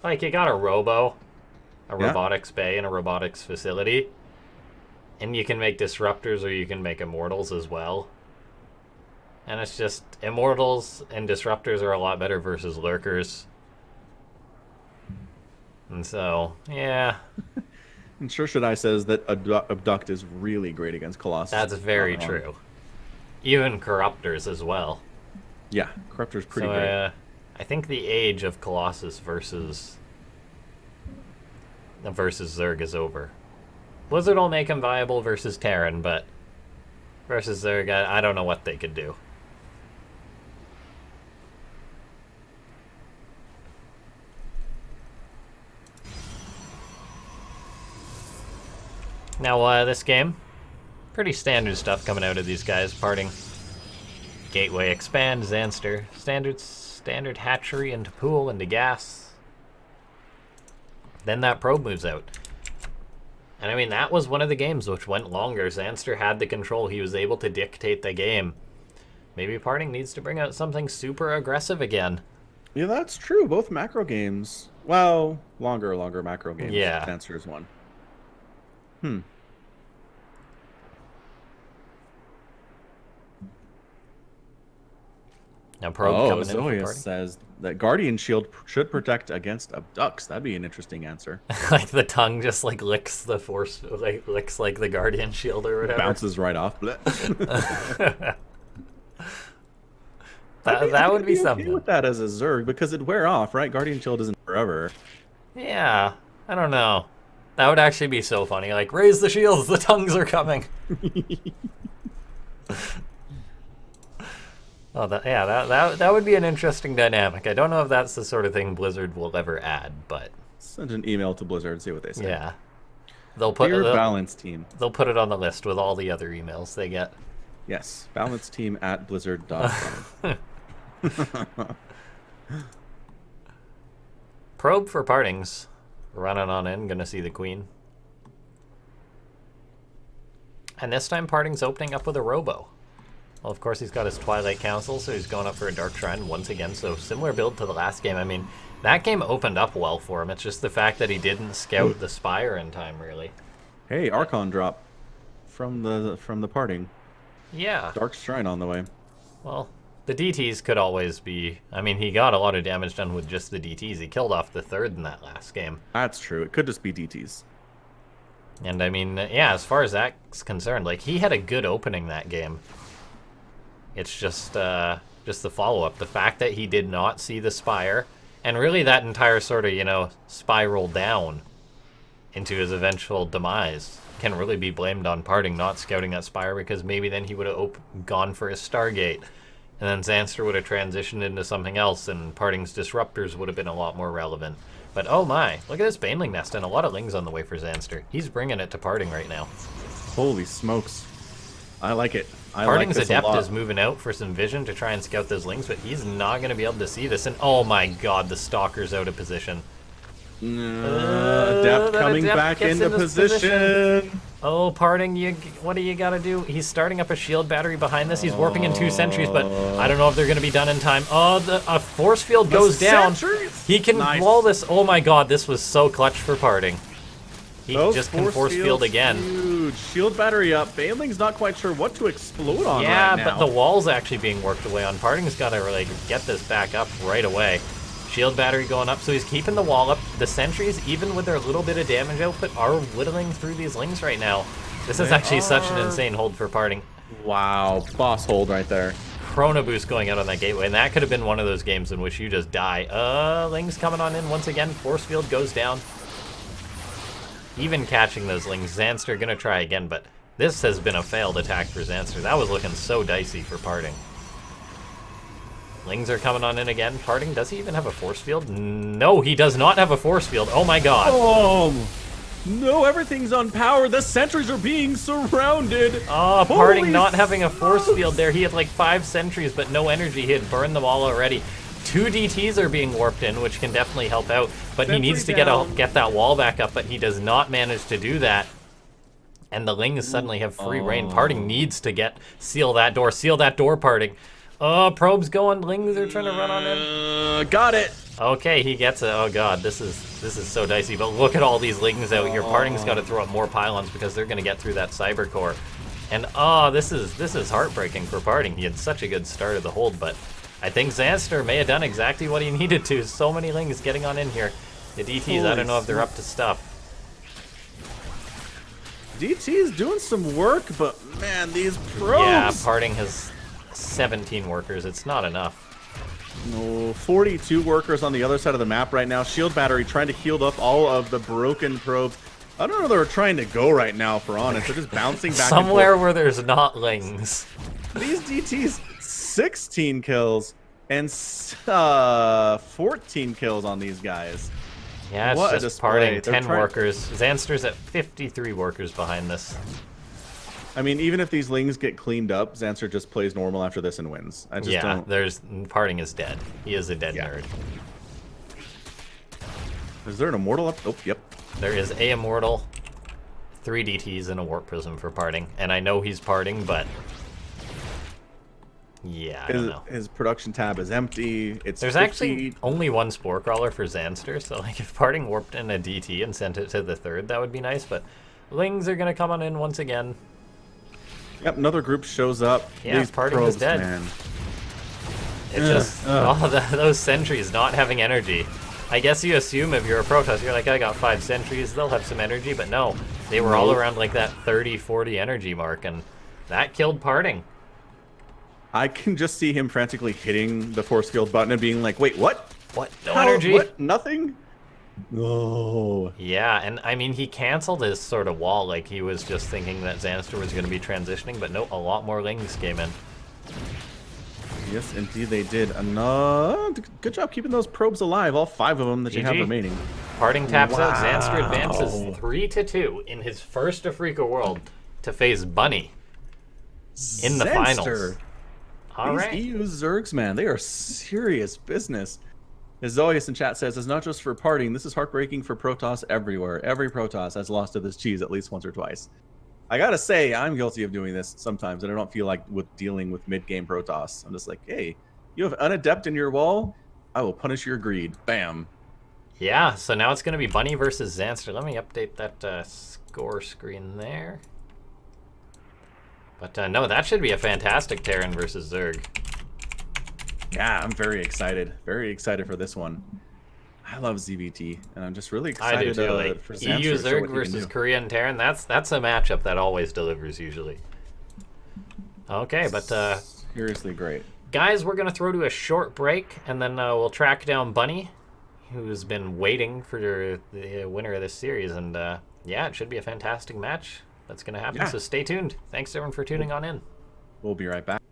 Like, you got a robo, a robotics bay, and a robotics facility. And you can make disruptors or you can make immortals as well. And it's just, immortals and disruptors are a lot better versus lurkers. And so, yeah. And Sure Should I says that Abduct is really great against Colossus. That's very true. Even Corruptors as well. Yeah, Corruptor's pretty great. I think the age of Colossus versus Zerg is over. Blizzard will make him viable versus Terran, but versus Zerg, I don't know what they could do. Now, this game, pretty standard stuff coming out of these guys. PartinG, Gateway, Expand, Zanster, standard hatchery into pool, into gas. Then that probe moves out. And I mean, that was one of the games which went longer. Zanster had the control. He was able to dictate the game. Maybe PartinG needs to bring out something super aggressive again. Yeah, that's true. Both macro games. Well, longer macro games. Yeah. Zanster is one. Now probe coming in for Zoya PartinG. says that Guardian Shield should protect against abducts. That'd be an interesting answer. Like the tongue just like licks the force, like licks like the Guardian Shield or whatever. Bounces right off. that would be okay something. with that as a Zerg because it'd wear off, right? Guardian Shield isn't forever. Yeah, I don't know. That would actually be so funny. Like, raise the shields, the tongues are coming. Oh, that would be an interesting dynamic. I don't know if that's the sort of thing Blizzard will ever add, but Send an email to Blizzard and see what they say. yeah, they'll put Dear Balance Team. They'll put it on the list with all the other emails they get. Yes, balanceteam@blizzard.com. Probe for PartinG's running on in, gonna see the queen. And this time PartinG's opening up with a robo. Well, of course he's got his Twilight Council, so he's going up for a Dark Shrine once again. So similar build to the last game. I mean, that game opened up well for him. It's just the fact that he didn't scout the Spire in time, really. Hey, Archon drop from the PartinG. Yeah. Dark Shrine on the way. Well, the DTs could always be... I mean, he got a lot of damage done with just the DTs. He killed off the third in that last game. That's true. It could just be DTs. And I mean, yeah, as far as that's concerned, like, he had a good opening that game. It's just the follow-up. The fact that he did not see the Spire, and really that entire sort of, you know, spiral down into his eventual demise can really be blamed on PartinG not scouting that Spire, because maybe then he would have gone for his Stargate, and then Zanster would have transitioned into something else, and PartinG's Disruptors would have been a lot more relevant. But oh my, look at this Baneling Nest, and a lot of Lings on the way for Zanster. He's bringing it to PartinG right now. Holy smokes. I like it. PartinG's Adept is moving out for some vision to try and scout those Lings, but he's not going to be able to see this. And oh my god, the Stalker's out of position. Adept coming back into position. Oh, PartinG, what do you got to do? He's starting up a shield battery behind this. He's warping in 2 sentries, but I don't know if they're going to be done in time. Oh, a force field goes down. He can wall this. Oh my god, this was so clutch for PartinG. He just can force field again. Huge. Shield battery up. Baneling's not quite sure what to explode on right now. Yeah, but the wall's actually being worked away on. PartinG's got to really get this back up right away. Shield battery going up, so he's keeping the wall up. The sentries, even with their little bit of damage output, are whittling through these Lings right now. This is actually such an insane hold for PartinG. Wow, boss hold right there. Chrono Boost going out on that gateway, and that could have been one of those games in which you just die. Lings coming on in once again. Force field goes down. Even catching those Lings. Zanster gonna try again, but this has been a failed attack for Zanster. That was looking so dicey for PartinG. Lings are coming on in again. PartinG, does he even have a force field? No, he does not have a force field. Oh my god. Oh. No, everything's on power. The sentries are being surrounded. Oh, Holy PartinG not having a force smokes. field there. He had like 5 sentries, but no energy. He had burned them all already. 2 DTs are being warped in, which can definitely help out. But he needs to get that wall back up, but he does not manage to do that. And the Lings suddenly have free reign. PartinG needs to seal that door. Seal that door, PartinG. Oh, probe's going. Lings are trying to run on in. Got it. Okay, he gets it. Oh god, this is so dicey. But look at all these Lings out here. PartinG's got to throw up more pylons because they're going to get through that cyber core. And this is heartbreaking for PartinG. He had such a good start of the hold, but I think Zanster may have done exactly what he needed to. So many Lings getting on in here. The DTs, I don't know if they're up to stuff. DT is doing some work, but man, these probes. Yeah, PartinG has 17 workers. It's not enough. No, 42 workers on the other side of the map right now. Shield battery trying to heal up all of the broken probes. I don't know where they're trying to go right now, for honest. They're just bouncing back somewhere and forth. where there's not Lings. These DTs, 16 kills and 14 kills on these guys. Yeah, it's what just PartinG, 10 trying... workers. Zanster's at 53 workers behind this. I mean, even if these Lings get cleaned up, Zanster just plays normal after this and wins. I just don't... PartinG is dead. He is a dead nerd. Is there an immortal up? Oh, yep. There is a immortal, 3 DTs, and a warp prism for PartinG. And I know he's PartinG, but yeah, I don't know. His production tab is empty. There's 50... actually only 1 Spore Crawler for Zanster, so like if PartinG warped in a DT and sent it to the 3rd, that would be nice, but Lings are gonna come on in once again. Yep, another group shows up. Yeah, These PartinG probes, is dead. Man. It's just those sentries not having energy. I guess you assume if you're a Protoss, you're like, I got 5 sentries, they'll have some energy, but no. They were all around like that 30, 40 energy mark, and that killed PartinG. I can just see him frantically hitting the force field button and being like, wait, what? What? No energy? What? Nothing? Oh. Yeah, and I mean, he canceled his sort of wall, like he was just thinking that Zanster was going to be transitioning, but no, a lot more Lings came in. Yes, indeed they did. Good job keeping those probes alive, all 5 of them that you have remaining. PartinG taps out. Zanster advances 3-2 in his first Afreeca World to face Bunny in the finals. All right. These EU Zergs, man, they are serious business. As Zoius in chat says, it's not just for PartinG. This is heartbreaking for Protoss everywhere. Every Protoss has lost to this cheese at least once or twice. I gotta say, I'm guilty of doing this sometimes, and I don't feel like dealing with mid-game Protoss. I'm just like, hey, you have unadept in your wall, I will punish your greed. Bam. Yeah, so now it's going to be Bunny versus Zanster. Let me update that score screen there. But no, that should be a fantastic Terran versus Zerg. Yeah, I'm very excited. Very excited for this one. I love ZVT, and I'm just really excited I do too. Like, for Zanster EU to show Zerg what he versus can do. Korean Terran, that's a matchup that always delivers usually. Okay, but seriously great. guys, we're gonna throw to a short break, and then we'll track down Bunny, who's been waiting for the winner of this series, and yeah, it should be a fantastic match that's gonna happen. Yeah. So stay tuned. Thanks everyone for tuning on in. We'll be right back.